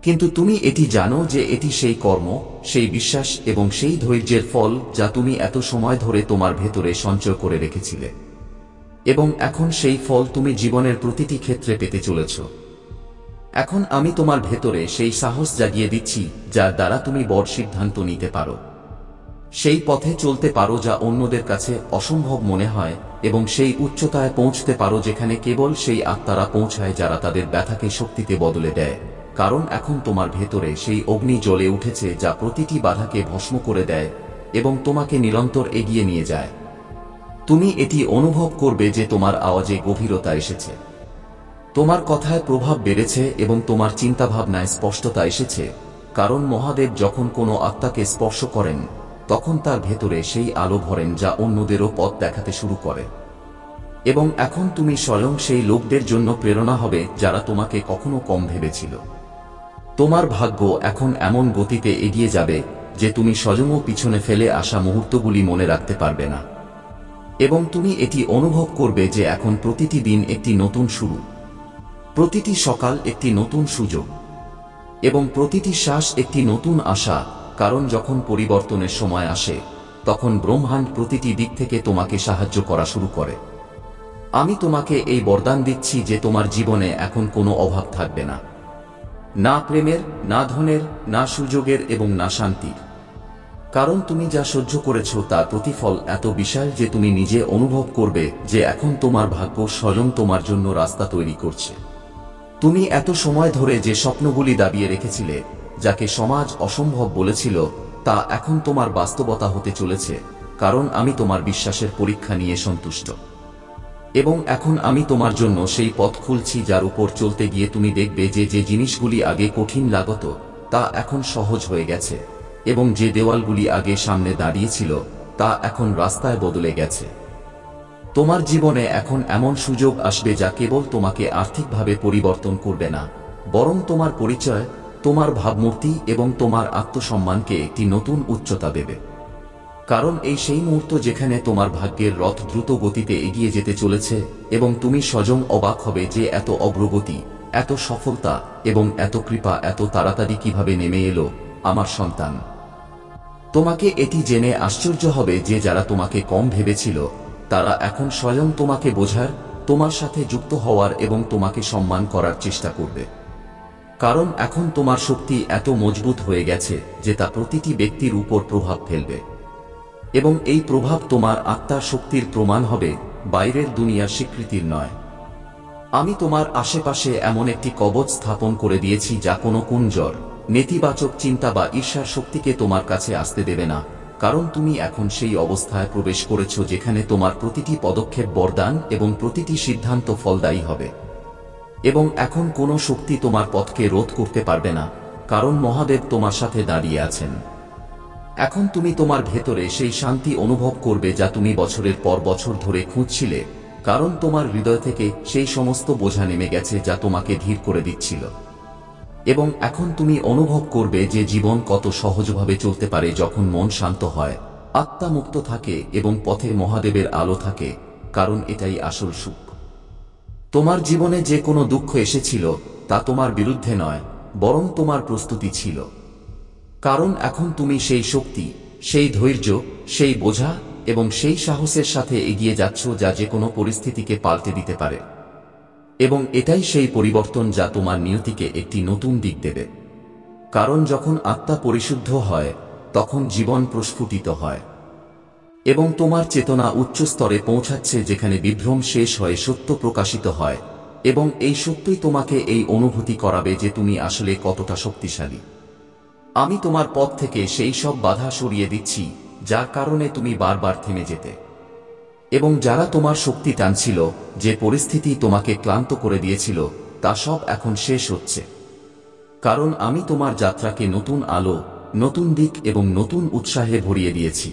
কিন্তু তুমি এটি জানো যে এটি সেই কর্ম, সেই বিশ্বাস এবং সেই ধৈর্যের ফল যা তুমি এত সময় ধরে তোমার ভেতরে সঞ্চয় করে রেখেছিলে। এবং এখন সেই ফল তুমি জীবনের প্রতিটি ক্ষেত্রে পেতে চলেছ। এখন আমি তোমার ভেতরে সেই সাহস জাগিয়ে দিচ্ছি যার দ্বারা তুমি বড় সিদ্ধান্ত নিতে পারো, সেই পথে চলতে পারো যা অন্যদের কাছে অসম্ভব মনে হয়, এবং সেই উচ্চতায় পৌঁছতে পারো যেখানে কেবল সেই আত্মারা পৌঁছায় যারা তাদের ব্যথাকে শক্তিতে বদলে দেয়। কারণ এখন তোমার ভেতরে সেই অগ্নি জ্বলে উঠেছে যা প্রতিটি বাধাকে ভস্ম করে দেয় এবং তোমাকে নিরন্তর এগিয়ে নিয়ে যায়। তুমি এটি অনুভব করবে যে তোমার আওয়াজে গভীরতা এসেছে, তোমার কথায় প্রভাব বেড়েছে এবং তোমার চিন্তাভাবনায় স্পষ্টতা এসেছে। কারণ মহাদেব যখন কোনো আত্মাকে স্পর্শ করেন, তখন তার ভেতরে সেই আলো ভরেন যা অন্যদেরও পথ দেখাতে শুরু করে। এবং এখন তুমি স্বয়ং সেই লোকদের জন্য প্রেরণা হবে যারা তোমাকে কখনো কম ভেবেছিল। তোমার ভাগ্য এখন এমন গতিতে এগিয়ে যাবে যে তুমি স্বয়ংও পিছনে ফেলে আসা মুহূর্তগুলি মনে রাখতে পারবে না। এবং তুমি এটি অনুভব করবে যে এখন প্রতিটি দিন একটি নতুন শুরু, প্রতিটি সকাল একটি নতুন সুযোগ এবং প্রতিটি শ্বাস একটি নতুন আশা। কারণ যখন পরিবর্তনের সময় আসে, তখন ব্রহ্মাণ্ড প্রতিটি দিক থেকে তোমাকে সাহায্য করা শুরু করে। আমি তোমাকে এই বরদান দিচ্ছি যে তোমার জীবনে এখন কোনো অভাব থাকবে না, না প্রেমের, না ধনের, না সুযোগের এবং না শান্তির। কারণ তুমি যা সহ্য করেছ তার প্রতিফল এত বিশাল যে তুমি নিজে অনুভব করবে যে এখন তোমার ভাগ্য স্বয়ং তোমার জন্য রাস্তা তৈরি করছে। তুমি এত সময় ধরে যে স্বপ্নগুলি দাবিয়ে রেখেছিলে, যাকে সমাজ অসম্ভব বলেছিল, তা এখন তোমার বাস্তবতা হতে চলেছে। কারণ আমি তোমার বিশ্বাসের পরীক্ষা নিয়ে সন্তুষ্ট। এবং এখন আমি তোমার জন্য সেই পথ খুলছি যার উপর চলতে গিয়ে তুমি দেখবে যে যে জিনিসগুলি আগে কঠিন লাগত তা এখন সহজ হয়ে গেছে, এবং যে দেওয়ালগুলি আগে সামনে দাঁড়িয়েছিল তা এখন রাস্তায় বদলে গেছে। তোমার জীবনে এখন এমন সুযোগ আসবে যা কেবল তোমাকে আর্থিকভাবে পরিবর্তন করবে না, বরং তোমার পরিচয়, তোমার ভাবমূর্তি এবং তোমার আত্মসম্মানকে একটি নতুন উচ্চতা দেবে। কারণ এই সেই মুহূর্ত যেখানে তোমার ভাগ্যের রথ দ্রুত গতিতে এগিয়ে যেতে চলেছে এবং তুমি স্বয়ং অবাক হবে যে এত অগ্রগতি, এত সফলতা এবং এত কৃপা এত তাড়াতাড়ি কিভাবে নেমে এলো, আমার সন্তান। তোমাকে এটি জেনে আশ্চর্য হবে যে যারা তোমাকে কম ভেবেছিল, তারা এখন স্বয়ং তোমাকে বোঝার, তোমার সাথে যুক্ত হওয়ার এবং তোমাকে সম্মান করার চেষ্টা করবে। কারণ এখন তোমার শক্তি এত মজবুত হয়ে গেছে যে তা প্রতিটি ব্যক্তির উপর প্রভাব ফেলবে, এবং এই প্রভাব তোমার আত্মার শক্তির প্রমাণ হবে, বাইরের দুনিয়ার স্বীকৃতির নয়। আমি তোমার আশেপাশে এমন একটি কবচ স্থাপন করে দিয়েছি যা কোনো কুঞ্জর, নেতিবাচক চিন্তা বা ঈর্ষার শক্তিকে তোমার কাছে আসতে দেবে না। কারণ তুমি এখন সেই অবস্থায় প্রবেশ করেছ যেখানে তোমার প্রতিটি পদক্ষেপ বরদান এবং প্রতিটি সিদ্ধান্ত ফলদায়ী হবে। এবং এখন কোনো শক্তি তোমার পথকে রোধ করতে পারবে না, কারণ মহাদেব তোমার সাথে দাঁড়িয়ে আছেন। এখন তুমি তোমার ভেতরে সেই শান্তি অনুভব করবে যা তুমি বছরের পর বছর ধরে খুঁজছিলে, কারণ তোমার হৃদয় থেকে সেই সমস্ত বোঝা নেমে গেছে যা তোমাকে ধীর করে দিচ্ছিল। এবং এখন তুমি অনুভব করবে যে জীবন কত সহজভাবে চলতে পারে যখন মন শান্ত হয়, আত্মা মুক্ত থাকে এবং পথে মহাদেবের আলো থাকে, কারণ এটাই আসল সুখ। তোমার জীবনে যে কোনো দুঃখ এসেছিল তা তোমার বিরুদ্ধে নয়, বরং তোমার প্রস্তুতি ছিল। কারণ এখন তুমি সেই শক্তি, সেই ধৈর্য, সেই বোঝা এবং সেই সাহসের সাথে এগিয়ে যাচ্ছ যা যে কোনো পরিস্থিতিকে পাল্টে দিতে পারে। এবং এটাই সেই পরিবর্তন যা তোমার নিয়তিকে একটি নতুন দিক দেবে। কারণ যখন আত্মা পরিশুদ্ধ হয় তখন জীবন প্রস্ফুটিত হয় এবং তোমার চেতনা উচ্চ স্তরে পৌঁছাচ্ছে, যেখানে বিভ্রম শেষ হয়ে সত্য প্রকাশিত হয়। এবং এই সত্যই তোমাকে এই অনুভূতি করাবে যে তুমি আসলে কতটা শক্তিশালী। আমি তোমার পথ থেকে সেই সব বাধা সরিয়ে দিচ্ছি যার কারণে তুমি বারবার থেমে যেতে, এবং যারা তোমার শক্তি টানছিল, যে পরিস্থিতি তোমাকে ক্লান্ত করে দিয়েছিল, তা সব এখন শেষ হচ্ছে। কারণ আমি তোমার যাত্রাকে নতুন আলো, নতুন দিক এবং নতুন উৎসাহে ভরিয়ে দিয়েছি,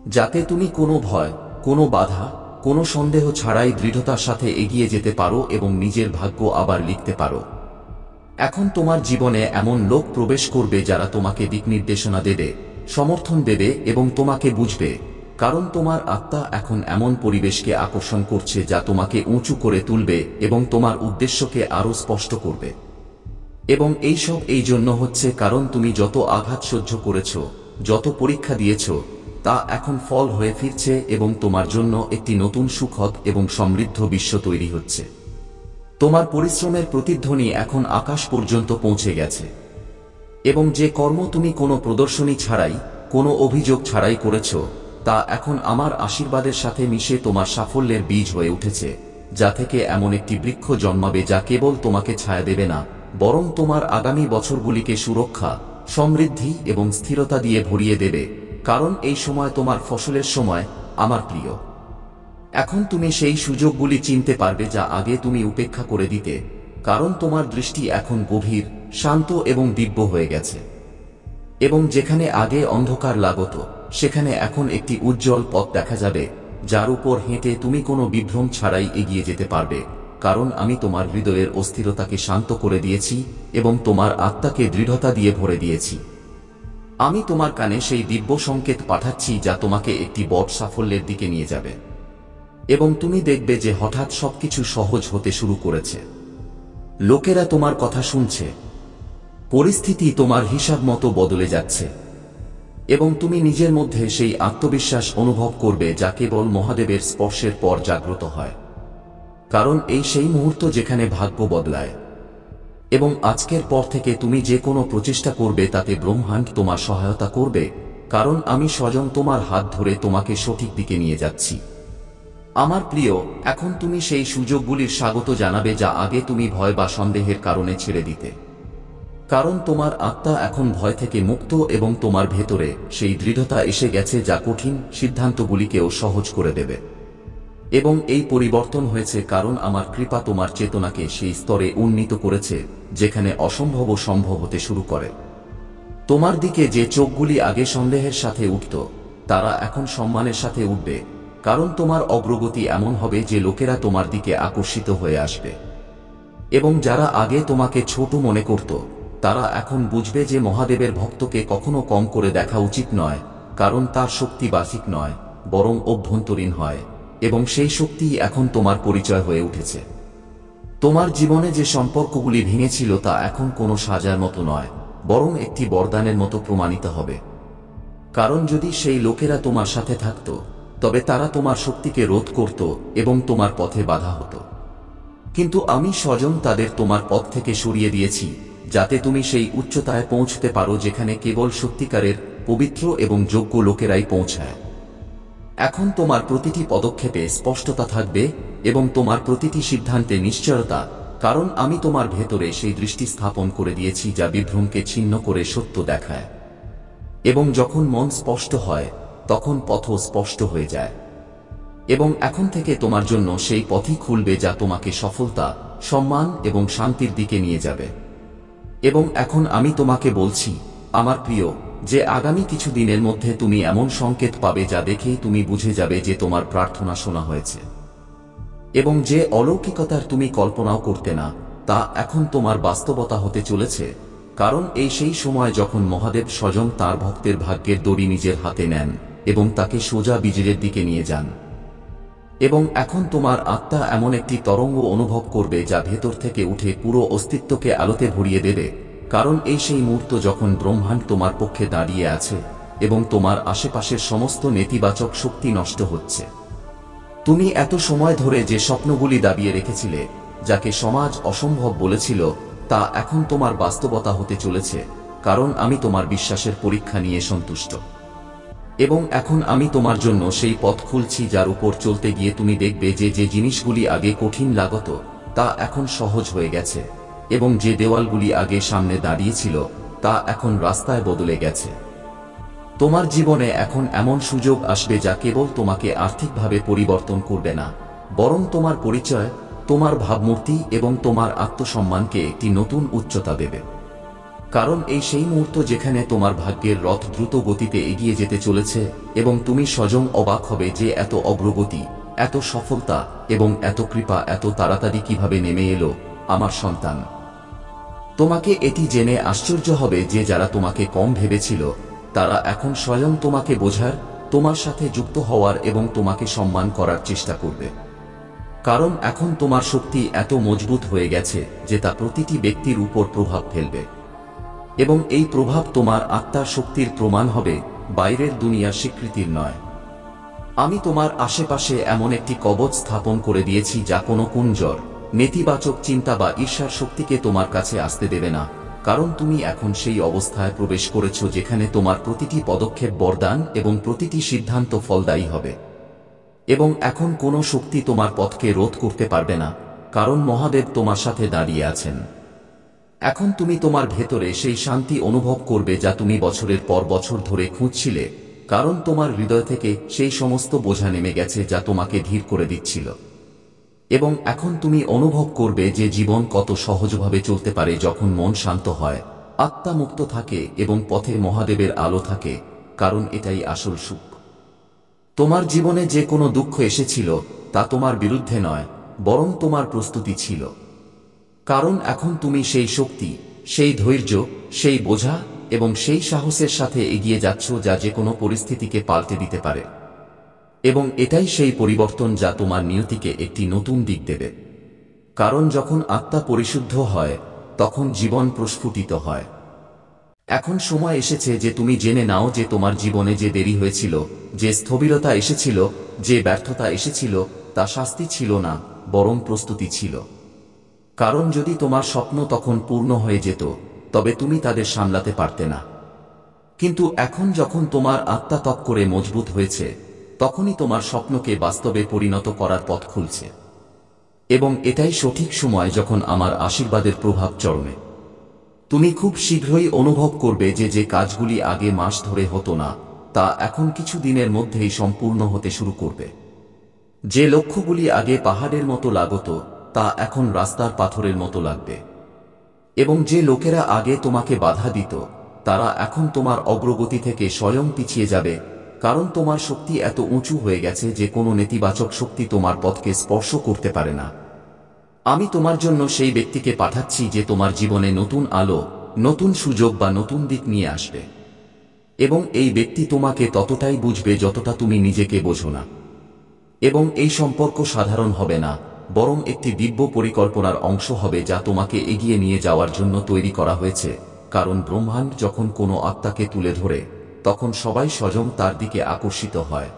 যাতে তুমি কোনো ভয়, কোনো বাধা, কোনো সন্দেহ ছাড়াই দৃঢ়তার সাথে এগিয়ে যেতে পারো এবং নিজের ভাগ্য আবার লিখতে পারো। এখন তোমার জীবনে এমন লোক প্রবেশ করবে যারা তোমাকে দিক নির্দেশনা দেবে, সমর্থন দেবে এবং তোমাকে বুঝবে। কারণ তোমার আত্মা এখন এমন পরিবেশকে আকর্ষণ করছে যা তোমাকে উঁচু করে তুলবে এবং তোমার উদ্দেশ্যকে আরও স্পষ্ট করবে। এবং এইসব এই জন্য হচ্ছে কারণ তুমি যত আঘাত সহ্য করেছ, যত পরীক্ষা দিয়েছ, তা এখন ফল হয়ে ফিরছে এবং তোমার জন্য একটি নতুন সুখদ এবং সমৃদ্ধ বিশ্ব তৈরি হচ্ছে। তোমার পরিশ্রমের প্রতিধ্বনি এখন আকাশ পর্যন্ত পৌঁছে গেছে এবং যে কর্ম তুমি কোনো প্রদর্শনী ছাড়াই, কোনো অভিযোগ ছাড়াই করেছ, তা এখন আমার আশীর্বাদের সাথে মিশে তোমার সাফল্যের বীজ হয়ে উঠেছে, যা থেকে এমন একটি বৃক্ষ জন্মাবে যা কেবল তোমাকে ছায়া দেবে না, বরং তোমার আগামী বছরগুলিকে সুরক্ষা, সমৃদ্ধি এবং স্থিরতা দিয়ে ভরিয়ে দেবে। কারণ এই সময় তোমার ফসলের সময়, আমার প্রিয়। এখন তুমি সেই সুযোগগুলি চিনতে পারবে যা আগে তুমি উপেক্ষা করে দিতে, কারণ তোমার দৃষ্টি এখন গভীর, শান্ত এবং দিব্য হয়ে গেছে। এবং যেখানে আগে অন্ধকার লাগত, সেখানে এখন একটি উজ্জ্বল পথ দেখা যাবে, যার উপর হেঁটে তুমি কোনো বিভ্রম ছাড়াই এগিয়ে যেতে পারবে। কারণ আমি তোমার হৃদয়ের অস্থিরতাকে শান্ত করে দিয়েছি এবং তোমার আত্মাকে দৃঢ়তা দিয়ে ভরে দিয়েছি। আমি তোমার কানে সেই দিব্য সংকেত পাঠাচ্ছি যা তোমাকে একটি বড় সাফল্যের দিকে নিয়ে যাবে। এবং তুমি দেখবে যে হঠাৎ সবকিছু সহজ হতে শুরু করেছে। লোকেরা তোমার কথা শুনছে, পরিস্থিতি তোমার হিসাব মতো বদলে যাচ্ছে, এবং তুমি নিজের মধ্যে সেই আত্মবিশ্বাস অনুভব করবে যা কেবল মহাদেবের স্পর্শের পর জাগ্রত হয়। কারণ এই সেই মুহূর্ত যেখানে ভাগ্য বদলায়। এবং আজকের পর থেকে তুমি যে কোনো প্রচেষ্টা করবে তাতে ব্রহ্মাণ্ড তোমার সহায়তা করবে, কারণ আমি স্বয়ং তোমার হাত ধরে তোমাকে সঠিক দিকে নিয়ে যাচ্ছি। আমার প্রিয়, এখন তুমি সেই সুযোগগুলির স্বাগত জানাবে যা আগে তুমি ভয় বা সন্দেহের কারণে ছেড়ে দিতে। কারণ তোমার আত্মা এখন ভয় থেকে মুক্ত এবং তোমার ভেতরে সেই দৃঢ়তা এসে গেছে যা কঠিন সিদ্ধান্তগুলিকেও সহজ করে দেবে। এবং এই পরিবর্তন হয়েছে কারণ আমার কৃপা তোমার চেতনাকে সেই স্তরে উন্নীত করেছে যেখানে অসম্ভব সম্ভব হতে শুরু করে। তোমার দিকে যে চোখগুলি আগে সন্দেহের সাথে উঠত, তারা এখন সম্মানের সাথে উঠবে, কারণ তোমার অগ্রগতি এমন হবে যে লোকেরা তোমার দিকে আকর্ষিত হয়ে আসবে। এবং যারা আগে তোমাকে ছোট মনে করত, তারা এখন বুঝবে যে মহাদেবের ভক্তকে কখনো কম করে দেখা উচিত নয়, কারণ তার শক্তি বাহ্যিক নয়, বরং অভ্যন্তরীণ হয়, এবং সেই শক্তিই এখন তোমার পরিচয় হয়ে উঠেছে। তোমার জীবনে যে সম্পর্কগুলি ভেঙেছিল তা এখন কোনো সাজার মতো নয়, বরং একটি বরদানের মতো প্রমাণিত হবে। কারণ যদি সেই লোকেরা তোমার সাথে থাকত, তবে তারা তোমার শক্তিকে রোধ করত এবং তোমার পথে বাধা হতো। কিন্তু আমি স্বয়ং তাদের তোমার পথ থেকে সরিয়ে দিয়েছি, যাতে তুমি সেই উচ্চতায় পৌঁছতে পারো যেখানে কেবল সত্যিকারের, পবিত্র এবং যোগ্য লোকেরাই পৌঁছায়। এখন তোমার প্রতিটি পদক্ষেপে স্পষ্টতা থাকবে এবং তোমার প্রতিটি সিদ্ধান্তে নিশ্চয়তা, কারণ আমি তোমার ভেতরে সেই দৃষ্টি স্থাপন করে দিয়েছি যা বিভ্রমকে ছিন্ন করে সত্য দেখায়। এবং যখন মন স্পষ্ট হয়, তখন পথও স্পষ্ট হয়ে যায়। এবং এখন থেকে তোমার জন্য সেই পথই খুলবে যা তোমাকে সফলতা, সম্মান এবং শান্তির দিকে নিয়ে যাবে। এবং এখন আমি তোমাকে বলছি, আমার প্রিয়, যে আগামী কিছু দিনের মধ্যে তুমি এমন সংকেত পাবে যা দেখেই তুমি বুঝে যাবে যে তোমার প্রার্থনা শোনা হয়েছে। এবং যে অলৌকিকতার তুমি কল্পনাও করতে না, তা এখন তোমার বাস্তবতা হতে চলেছে। কারণ এই সেই সময় যখন মহাদেব স্বয়ং তাঁর ভক্তের ভাগ্যের দড়ি নিজের হাতে নেন এবং তাকে সোজা বিজয়ের দিকে নিয়ে যান। এবং এখন তোমার আত্মা এমন একটি তরঙ্গ অনুভব করবে যা ভেতর থেকে উঠে পুরো অস্তিত্বকে আলোতে ভরিয়ে দেবে, কারণ এই সেই মুহূর্ত যখন ব্রহ্মাণ্ড তোমার পক্ষে দাঁড়িয়ে আছে এবং তোমার আশেপাশের সমস্ত নেতিবাচক শক্তি নষ্ট হচ্ছে। তুমি এত সময় ধরে যে স্বপ্নগুলি দাবিয়ে রেখেছিলে, যাকে সমাজ অসম্ভব বলেছিল, তা এখন তোমার বাস্তবতা হতে চলেছে, কারণ আমি তোমার বিশ্বাসের পরীক্ষা নিয়ে সন্তুষ্ট। এবং এখন আমি তোমার জন্য সেই পথ খুলছি যার উপর চলতে গিয়ে তুমি দেখবে যে যে জিনিসগুলি আগে কঠিন লাগত তা এখন সহজ হয়ে গেছে, এবং যে দেওয়ালগুলি আগে সামনে দাঁড়িয়েছিল তা এখন রাস্তায় বদলে গেছে। তোমার জীবনে এখন এমন সুযোগ আসবে যা কেবল তোমাকে আর্থিকভাবে পরিবর্তন করবে না, বরং তোমার পরিচয়, তোমার ভাবমূর্তি এবং তোমার আত্মসম্মানকে একটি নতুন উচ্চতা দেবে। কারণ এই সেই মুহূর্ত যেখানে তোমার ভাগ্যের রথ দ্রুত গতিতে এগিয়ে যেতে চলেছে এবং তুমি স্বয়ং অবাক হবে যে এত অগ্রগতি, এত সফলতা এবং এত কৃপা এত তাড়াতাড়ি কিভাবে নেমে এলো আমার সন্তান। তোমাকে এটি জেনে আশ্চর্য হবে যে যারা তোমাকে কম ভেবেছিল তারা এখন স্বয়ং তোমাকে বোঝার, তোমার সাথে যুক্ত হওয়ার এবং তোমাকে সম্মান করার চেষ্টা করবে। কারণ এখন তোমার শক্তি এত মজবুত হয়ে গেছে যে তা প্রতিটি ব্যক্তির উপর প্রভাব ফেলবে, এবং এই প্রভাব তোমার আত্মার শক্তির প্রমাণ হবে, বাইরের দুনিয়ার স্বীকৃতির নয়। আমি তোমার আশেপাশে এমন একটি কবচ স্থাপন করে দিয়েছি যা কোনো কুঞ্জর, নেতিবাচক চিন্তা বা ঈর্ষার শক্তিকে তোমার কাছে আসতে দেবে না, কারণ তুমি এখন সেই অবস্থায় প্রবেশ করেছ যেখানে তোমার প্রতিটি পদক্ষেপ বরদান এবং প্রতিটি সিদ্ধান্ত ফলদায়ী হবে। এবং এখন কোনো শক্তি তোমার পথকে রোধ করতে পারবে না, কারণ মহাদেব তোমার সাথে দাঁড়িয়ে আছেন। এখন তুমি তোমার ভেতরে সেই শান্তি অনুভব করবে যা তুমি বছরের পর বছর ধরে খুঁজছিলে, কারণ তোমার হৃদয় থেকে সেই সমস্ত বোঝা নেমে গেছে যা তোমাকে ধীর করে দিচ্ছিল। এবং এখন তুমি অনুভব করবে যে জীবন কত সহজভাবে চলতে পারে যখন মন শান্ত হয়, আত্মা মুক্ত থাকে এবং পথে মহাদেবের আলো থাকে, কারণ এটাই আসল সুখ। তোমার জীবনে যে কোনো দুঃখ এসেছিল তা তোমার বিরুদ্ধে নয়, বরং তোমার প্রস্তুতি ছিল। কারণ এখন তুমি সেই শক্তি, সেই ধৈর্য, সেই বোঝা এবং সেই সাহসের সাথে এগিয়ে যাচ্ছ যা যে কোনো পরিস্থিতিকে পাল্টে দিতে পারে। এবং এটাই সেই পরিবর্তন যা তোমার নিয়তিকে একটি নতুন দিক দেবে। কারণ যখন আত্মা পরিশুদ্ধ হয় তখন জীবন প্রস্ফুটিত হয়। এখন সময় এসেছে যে তুমি জেনে নাও যে তোমার জীবনে যে দেরি হয়েছিল, যে স্থবিরতা এসেছিল, যে ব্যর্থতা এসেছিল, তা শাস্তি ছিল না, বরং প্রস্তুতি ছিল। কারণ যদি তোমার স্বপ্ন তখন পূর্ণ হয়ে যেত তবে তুমি তাদের সামলাতে পারতে না। কিন্তু এখন যখন তোমার আত্মা ত্বক করে মজবুত হয়েছে, তখনই তোমার স্বপ্নকে বাস্তবে পরিণত করার পথ খুলছে। এবং এটাই সঠিক সময় যখন আমার আশীর্বাদের প্রভাব চরমে। তুমি খুব শীঘ্রই অনুভব করবে যে যে কাজগুলি আগে মাস ধরে হতো না তা এখন কিছু দিনের মধ্যেই সম্পূর্ণ হতে শুরু করবে। যে লক্ষ্যগুলি আগে পাহাড়ের মতো লাগত তা এখন রাস্তার পাথরের মতো লাগবে। এবং যে লোকেরা আগে তোমাকে বাধা দিত তারা এখন তোমার অগ্রগতি থেকে স্বয়ং পিছিয়ে যাবে, কারণ তোমার শক্তি এত উঁচু হয়ে গেছে যে কোনো নেতিবাচক শক্তি তোমার পথকে স্পর্শ করতে পারে না। আমি তোমার জন্য সেই ব্যক্তিকে পাঠাচ্ছি যে তোমার জীবনে নতুন আলো, নতুন সুযোগ বা নতুন দিক নিয়ে আসবে। এবং এই ব্যক্তি তোমাকে ততটাই বুঝবে যতটা তুমি নিজেকে বোঝো না। এবং এই সম্পর্ক সাধারণ হবে না, বরং একটি দিব্য পরিকল্পনার অংশ হবে যা তোমাকে এগিয়ে নিয়ে যাওয়ার জন্য তৈরি করা হয়েছে। কারণ ব্রহ্মাণ্ড যখন কোনো আত্মাকে তুলে ধরে তখন সবাই স্বয়ং তার দিকে আকর্ষিত হয়।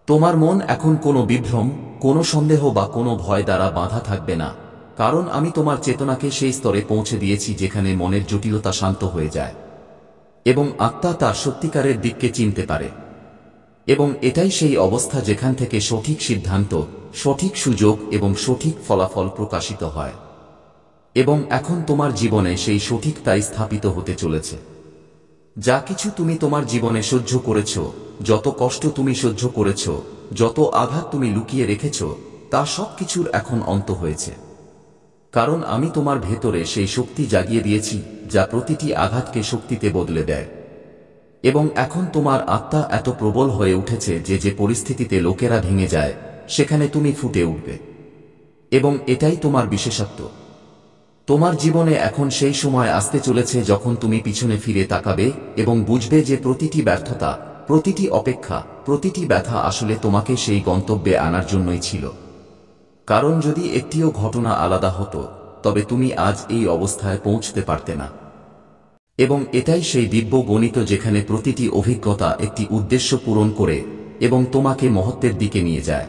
তোমার মন এখন কোনো বিভ্রম, কোনো সন্দেহ বা কোনো ভয় দ্বারা বাঁধা থাকবে না, কারণ আমি তোমার চেতনাকে সেই স্তরে পৌঁছে দিয়েছি যেখানে মনের জটিলতা শান্ত হয়ে যায় এবং আত্মা তার সত্যিকারের দিককে চিনতে পারে। এবং এটাই সেই অবস্থা যেখান থেকে সঠিক সিদ্ধান্ত, সঠিক সুযোগ এবং সঠিক ফলাফল প্রকাশিত হয়। এবং এখন তোমার জীবনে সেই সঠিকতাই স্থাপিত হতে চলেছে। যা কিছু তুমি তোমার জীবনে সহ্য করেছ, যত কষ্ট তুমি সহ্য করেছ, যত আঘাত তুমি লুকিয়ে রেখেছ, তা সব কিছুর এখন অন্ত হয়েছে। কারণ আমি তোমার ভেতরে সেই শক্তি জাগিয়ে দিয়েছি যা প্রতিটি আঘাতকে শক্তিতে বদলে দেয়। এবং এখন তোমার আত্মা এত প্রবল হয়ে উঠেছে যে যে পরিস্থিতিতে লোকেরা ভেঙে যায় সেখানে তুমি ফুটে উঠবে। এবং এটাই তোমার বিশেষত্ব। তোমার জীবনে এখন সেই সময় আসতে চলেছে যখন তুমি পিছনে ফিরে তাকাবে এবং বুঝবে যে প্রতিটি ব্যর্থতা, প্রতিটি অপেক্ষা, প্রতিটি ব্যথা আসলে তোমাকে সেই গন্তব্যে আনার জন্যই ছিল। কারণ যদি একটিও ঘটনা আলাদা হতো তবে তুমি আজ এই অবস্থায় পৌঁছতে পারতে না। এবং এটাই সেই দিব্য গণিত যেখানে প্রতিটি অভিজ্ঞতা একটি উদ্দেশ্য পূরণ করে এবং তোমাকে মহত্বের দিকে নিয়ে যায়।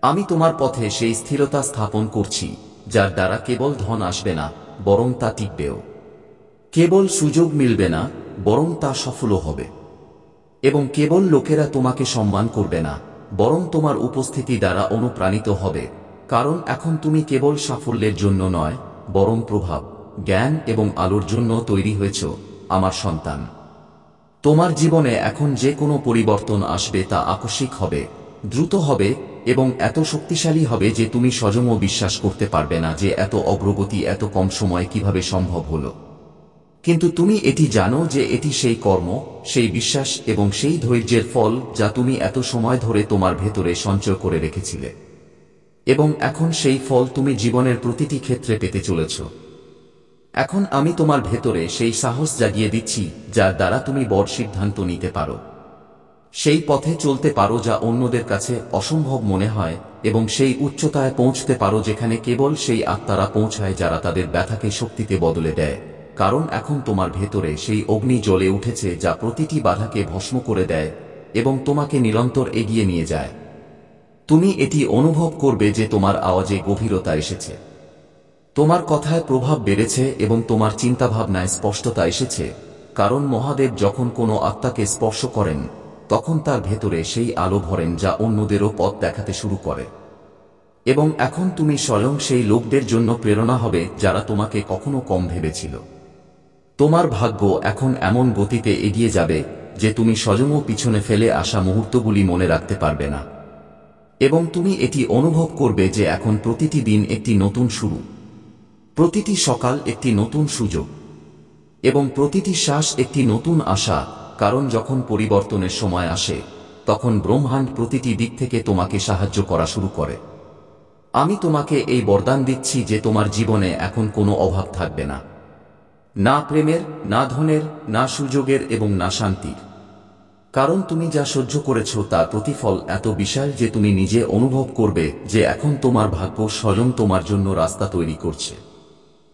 আমি তোমার পথে সেই স্থিরতা স্থাপন করছি যার দ্বারা কেবল ধন আসবে না, বরং তা টিকবেও। কেবল সুযোগ মিলবে না, বরং তা সফলও হবে। এবং কেবল লোকেরা তোমাকে সম্মান করবে না, বরং তোমার উপস্থিতি দ্বারা অনুপ্রাণিত হবে। কারণ এখন তুমি কেবল সাফল্যের জন্য নয়, বরং প্রভাব, জ্ঞান এবং আলোর জন্য তৈরি হয়েছ, আমার সন্তান। তোমার জীবনে এখন যে কোনো পরিবর্তন আসবে তা আকস্মিক হবে, দ্রুত হবে এবং এত শক্তিশালী হবে যে তুমি স্বয়ংও বিশ্বাস করতে পারবে না যে এত অগ্রগতি এত কম সময়ে কিভাবে সম্ভব হলো। কিন্তু তুমি এটি জানো যে এটি সেই কর্ম, সেই বিশ্বাস এবং সেই ধৈর্যের ফল যা তুমি এত সময় ধরে তোমার ভেতরে সঞ্চয় করে রেখেছিলে। এবং এখন সেই ফল তুমি জীবনের প্রতিটি ক্ষেত্রে পেতে চলেছ। এখন আমি তোমার ভেতরে সেই সাহস জাগিয়ে দিচ্ছি যার দ্বারা তুমি বড় সিদ্ধান্ত নিতে পারো, সেই পথে চলতে পারো যা অন্যদের কাছে অসম্ভব মনে হয়, এবং সেই উচ্চতায় পৌঁছতে পারো যেখানে কেবল সেই আত্মারা পৌঁছায় যারা তাদের ব্যথাকে শক্তিতে বদলে দেয়। কারণ এখন তোমার ভেতরে সেই অগ্নি জ্বলে উঠেছে যা প্রতিটি বাধাকে ভস্ম করে দেয় এবং তোমাকে নিরন্তর এগিয়ে নিয়ে যায়। তুমি এটি অনুভব করবে যে তোমার আওয়াজে গভীরতা এসেছে, তোমার কথায় প্রভাব বেড়েছে এবং তোমার চিন্তাভাবনায় স্পষ্টতা এসেছে। কারণ মহাদেব যখন কোনো আত্মাকে স্পর্শ করেন তখন তার ভেতরে সেই আলো ভরেন যা অন্যদেরও পথ দেখাতে শুরু করে। এবং এখন তুমি স্বয়ং সেই লোকদের জন্য প্রেরণা হবে যারা তোমাকে কখনো কম ভেবেছিল। তোমার ভাগ্য এখন এমন গতিতে এগিয়ে যাবে যে তুমি স্বয়ংও পিছনে ফেলে আসা মুহূর্তগুলি মনে রাখতে পারবে না। এবং তুমি এটি অনুভব করবে যে এখন প্রতিটি দিন একটি নতুন শুরু, প্রতিটি সকাল একটি নতুন সুযোগ এবং প্রতিটি শ্বাস একটি নতুন আশা। কারণ যখন পরিবর্তনের সময় আসে তখন ব্রহ্মাণ্ড প্রতিটি দিক থেকে তোমাকে সাহায্য করা শুরু করে। আমি তোমাকে এই বরদান দিচ্ছি যে তোমার জীবনে এখন কোনো অভাব থাকবে না, না প্রেমের, না ধনের, না সুযোগের এবং না শান্তির। কারণ তুমি যা সহ্য করেছ তার প্রতিফল এত বিশাল যে তুমি নিজে অনুভব করবে যে এখন তোমার ভাগ্য স্বয়ং তোমার জন্য রাস্তা তৈরি করছে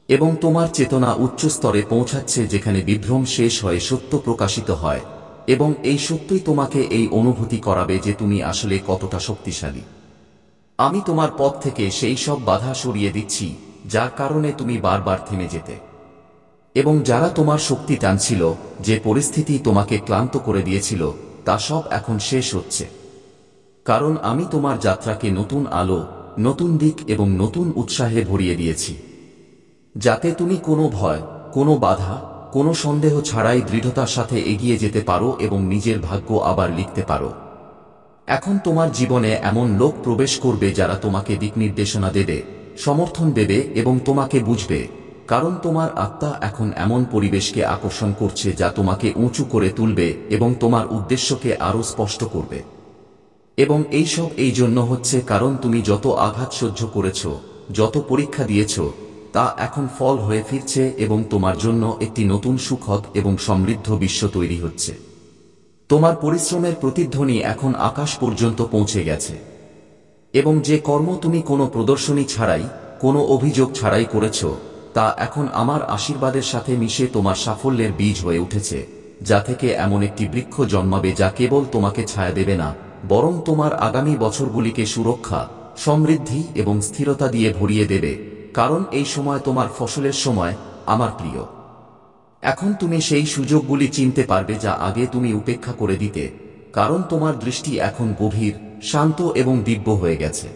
এবং তোমার চেতনা উচ্চ স্তরে পৌঁছাচ্ছে যেখানে বিভ্রম শেষ হয়ে সত্য প্রকাশিত হয়। এবং এই সত্যই তোমাকে এই অনুভূতি করাবে যে তুমি আসলে কতটা শক্তিশালী। আমি তোমার পথ থেকে সেই সব বাধা সরিয়ে দিচ্ছি যার কারণে তুমি বারবার থেমে যেতে, এবং যারা তোমার শক্তি টানছিল, যে পরিস্থিতি তোমাকে ক্লান্ত করে দিয়েছিল, তা সব এখন শেষ হচ্ছে। কারণ আমি তোমার যাত্রাকে নতুন আলো, নতুন দিক এবং নতুন উৎসাহে ভরিয়ে দিয়েছি, যাতে তুমি কোনো ভয়, কোনো বাধা, কোনো সন্দেহ ছাড়াই দৃঢ়তার সাথে এগিয়ে যেতে পারো এবং নিজের ভাগ্য আবার লিখতে পারো। এখন তোমার জীবনে এমন লোক প্রবেশ করবে যারা তোমাকে দিক নির্দেশনা দেবে, সমর্থন দেবে এবং তোমাকে বুঝবে। কারণ তোমার আত্মা এখন এমন পরিবেশকে আকর্ষণ করছে যা তোমাকে উঁচু করে তুলবে এবং তোমার উদ্দেশ্যকে আরও স্পষ্ট করবে। এবং এইসব এই জন্য হচ্ছে কারণ তুমি যত আঘাত সহ্য করেছ, যত পরীক্ষা দিয়েছ, তা এখন ফল হয়ে ফিরছে এবং তোমার জন্য একটি নতুন সুখদ এবং সমৃদ্ধ বিশ্ব তৈরি হচ্ছে। তোমার পরিশ্রমের প্রতিধ্বনি এখন আকাশ পর্যন্ত পৌঁছে গেছে এবং যে কর্ম তুমি কোনো প্রদর্শনী ছাড়াই, কোনো অভিযোগ ছাড়াই করেছ, তা এখন আমার আশীর্বাদের সাথে মিশে তোমার সাফল্যের বীজ হয়ে উঠেছে, যা থেকে এমন একটি বৃক্ষ জন্মাবে যা কেবল তোমাকে ছায়া দেবে না, বরং তোমার আগামী বছরগুলিকে সুরক্ষা, সমৃদ্ধি এবং স্থিরতা দিয়ে ভরিয়ে দেবে। কারণ এই সময় তোমার ফসলের সময়, আমার প্রিয়। এখন তুমি সেই সুযোগগুলি চিনতে পারবে যা আগে তুমি উপেক্ষা করে দিতে, কারণ তোমার দৃষ্টি এখন গভীর, শান্ত এবং দিব্য হয়ে গেছে।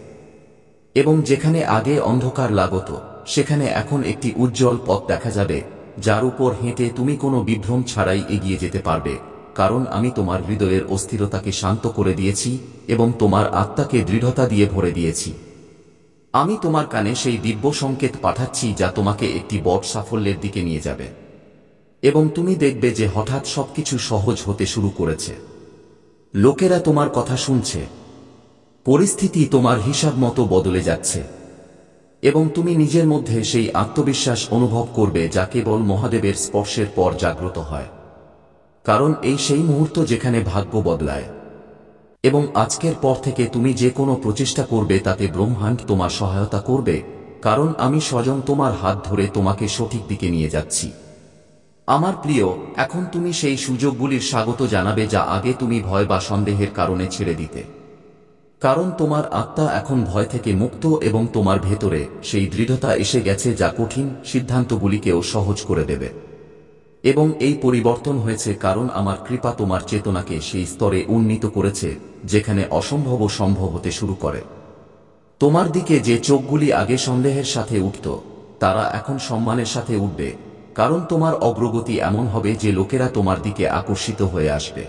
এবং যেখানে আগে অন্ধকার লাগত, সেখানে এখন একটি উজ্জ্বল পথ দেখা যাবে যার উপর হেঁটে তুমি কোনো বিভ্রম ছাড়াই এগিয়ে যেতে পারবে। কারণ আমি তোমার হৃদয়ের অস্থিরতাকে শান্ত করে দিয়েছি এবং তোমার আত্মাকে দৃঢ়তা দিয়ে ভরে দিয়েছি। আমি তোমার কানে সেই দিব্য সংকেত পাঠাচ্ছি যা তোমাকে একটি বড় সাফল্যের দিকে নিয়ে যাবে। এবং তুমি দেখবে যে হঠাৎ সবকিছু সহজ হতে শুরু করেছে। লোকেরা তোমার কথা শুনছে, পরিস্থিতি তোমার হিসাব মতো বদলে যাচ্ছে এবং তুমি নিজের মধ্যে সেই আত্মবিশ্বাস অনুভব করবে যা কেবল মহাদেবের স্পর্শের পর জাগ্রত হয়। কারণ এই সেই মুহূর্ত যেখানে ভাগ্য বদলায়। এবং আজকের পর থেকে তুমি যে কোনো প্রচেষ্টা করবে তাতে ব্রহ্মাণ্ড তোমার সহায়তা করবে, কারণ আমি স্বয়ং তোমার হাত ধরে তোমাকে সঠিক দিকে নিয়ে যাচ্ছি। আমার প্রিয়, এখন তুমি সেই সুযোগগুলির স্বাগত জানাবে যা আগে তুমি ভয় বা সন্দেহের কারণে ছেড়ে দিতে। কারণ তোমার আত্মা এখন ভয় থেকে মুক্ত এবং তোমার ভেতরে সেই দৃঢ়তা এসে গেছে যা কঠিন সিদ্ধান্তগুলিকেও সহজ করে দেবে। এবং এই পরিবর্তন হয়েছে কারণ আমার কৃপা তোমার চেতনাকে সেই স্তরে উন্নীত করেছে যেখানে অসম্ভব সম্ভব হতে শুরু করে। তোমার দিকে যে চোখগুলি আগে সন্দেহের সাথে উঠত তারা এখন সম্মানের সাথে উঠবে, কারণ তোমার অগ্রগতি এমন হবে যে লোকেরা তোমার দিকে আকর্ষিত হয়ে আসবে।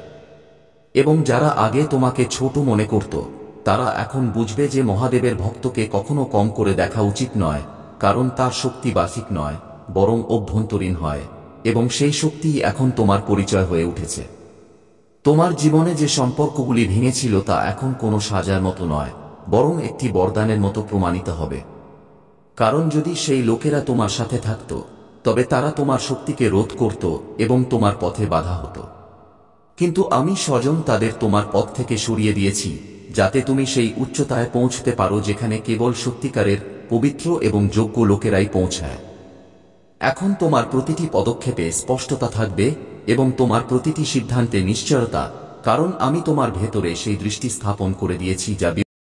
এবং যারা আগে তোমাকে ছোট মনে করত তারা এখন বুঝবে যে মহাদেবের ভক্তকে কখনো কম করে দেখা উচিত নয়, কারণ তার শক্তি বাহ্যিক নয় বরং অভ্যন্তরীণ হয়, এবং সেই শক্তিই এখন তোমার পরিচয় হয়ে উঠেছে। তোমার জীবনে যে সম্পর্কগুলি ভেঙেছিল তা এখন কোনো সাজার মতো নয়, বরং একটি বরদানের মতো প্রমাণিত হবে। কারণ যদি সেই লোকেরা তোমার সাথে থাকত তবে তারা তোমার শক্তিকে রোধ করত এবং তোমার পথে বাধা হতো। কিন্তু আমি স্বয়ং তাদের তোমার পথ থেকে সরিয়ে দিয়েছি, যাতে তুমি সেই উচ্চতায় পৌঁছতে পারো যেখানে কেবল সত্যিকারের পবিত্র এবং যোগ্য লোকেরাই পৌঁছায়। এখন তোমার প্রতিটি পদক্ষেপে স্পষ্টতা থাকবে এবং তোমার প্রতিটি সিদ্ধান্তে নিশ্চয়তা, কারণ আমি তোমার ভেতরে সেই দৃষ্টি স্থাপন করে দিয়েছি যা